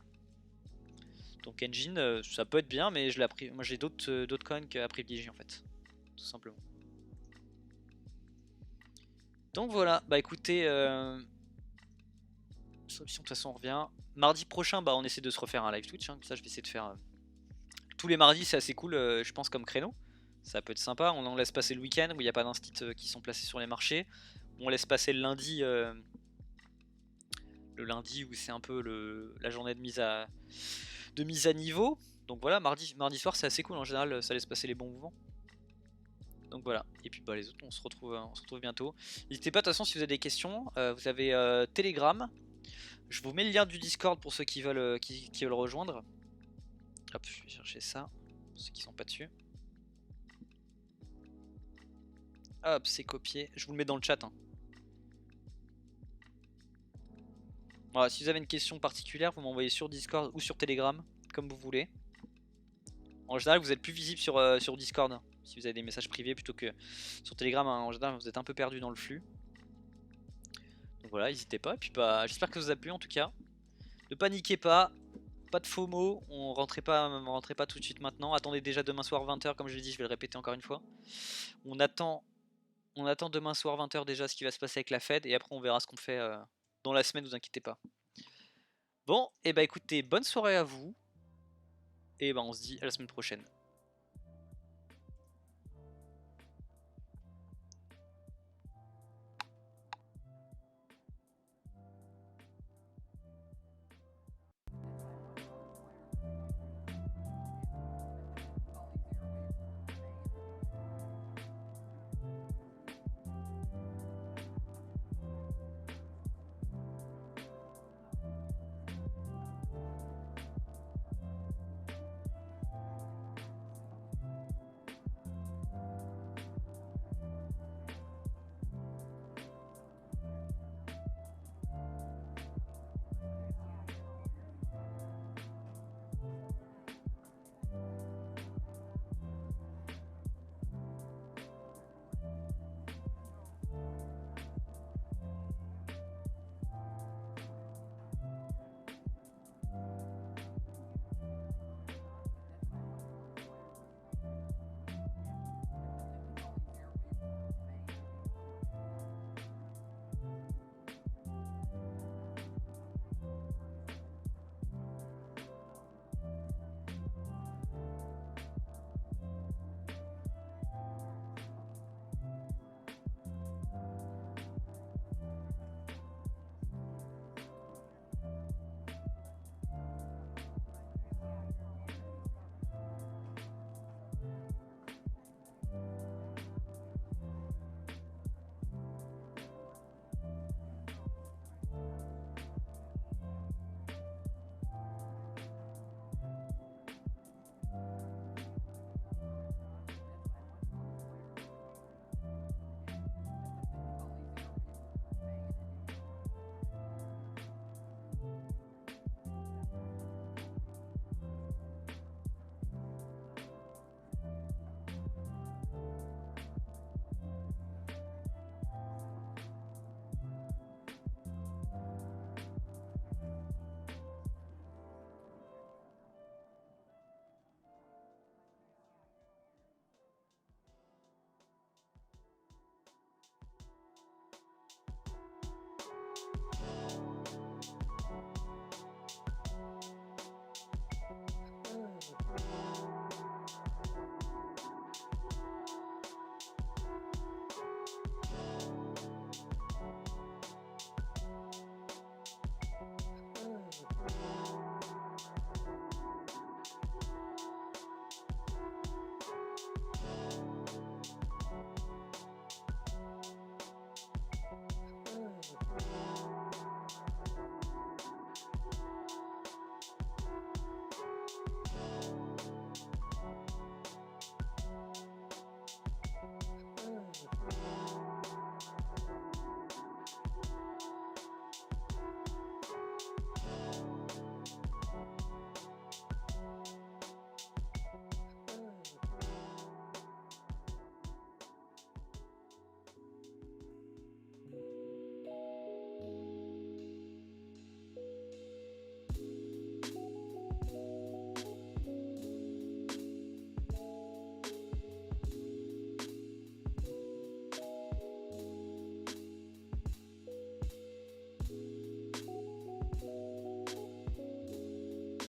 Donc Engine, ça peut être bien, mais moi j'ai d'autres coins à privilégier en fait. Tout simplement. Donc voilà, bah écoutez, solution de toute façon on revient. Mardi prochain, bah on essaie de se refaire un live Twitch, hein. Ça je vais essayer de faire tous les mardis, c'est assez cool, je pense, comme créneau. Ça peut être sympa. On en laisse passer le week-end où il n'y a pas d'instit qui sont placés sur les marchés. On laisse passer le lundi où c'est un peu la journée de mise à niveau. Donc voilà, mardi soir, c'est assez cool. En général, ça laisse passer les bons mouvements. Donc voilà. Et puis bah, les autres, on se retrouve bientôt. N'hésitez pas, de toute façon, si vous avez des questions, vous avez Telegram. Je vous mets le lien du Discord pour ceux qui veulent, qui veulent rejoindre. Hop, je vais chercher ça. Pour ceux qui sont pas dessus. Hop, c'est copié. Je vous le mets dans le chat. Hein. Voilà, si vous avez une question particulière, vous m'envoyez sur Discord ou sur Telegram, comme vous voulez. En général, vous êtes plus visible sur Discord, hein, si vous avez des messages privés plutôt que sur Telegram. Hein, en général, vous êtes un peu perdu dans le flux. Donc voilà, n'hésitez pas. Et puis bah, j'espère que ça vous a plu en tout cas. Ne paniquez pas, pas de faux mots. On rentrez pas tout de suite maintenant. Attendez déjà demain soir 20h, comme je l'ai dit, je vais le répéter encore une fois. On attend demain soir 20h déjà ce qui va se passer avec la Fed et après on verra ce qu'on fait dans la semaine, vous inquiétez pas. Bon, et bah écoutez, bonne soirée à vous et bah on se dit à la semaine prochaine.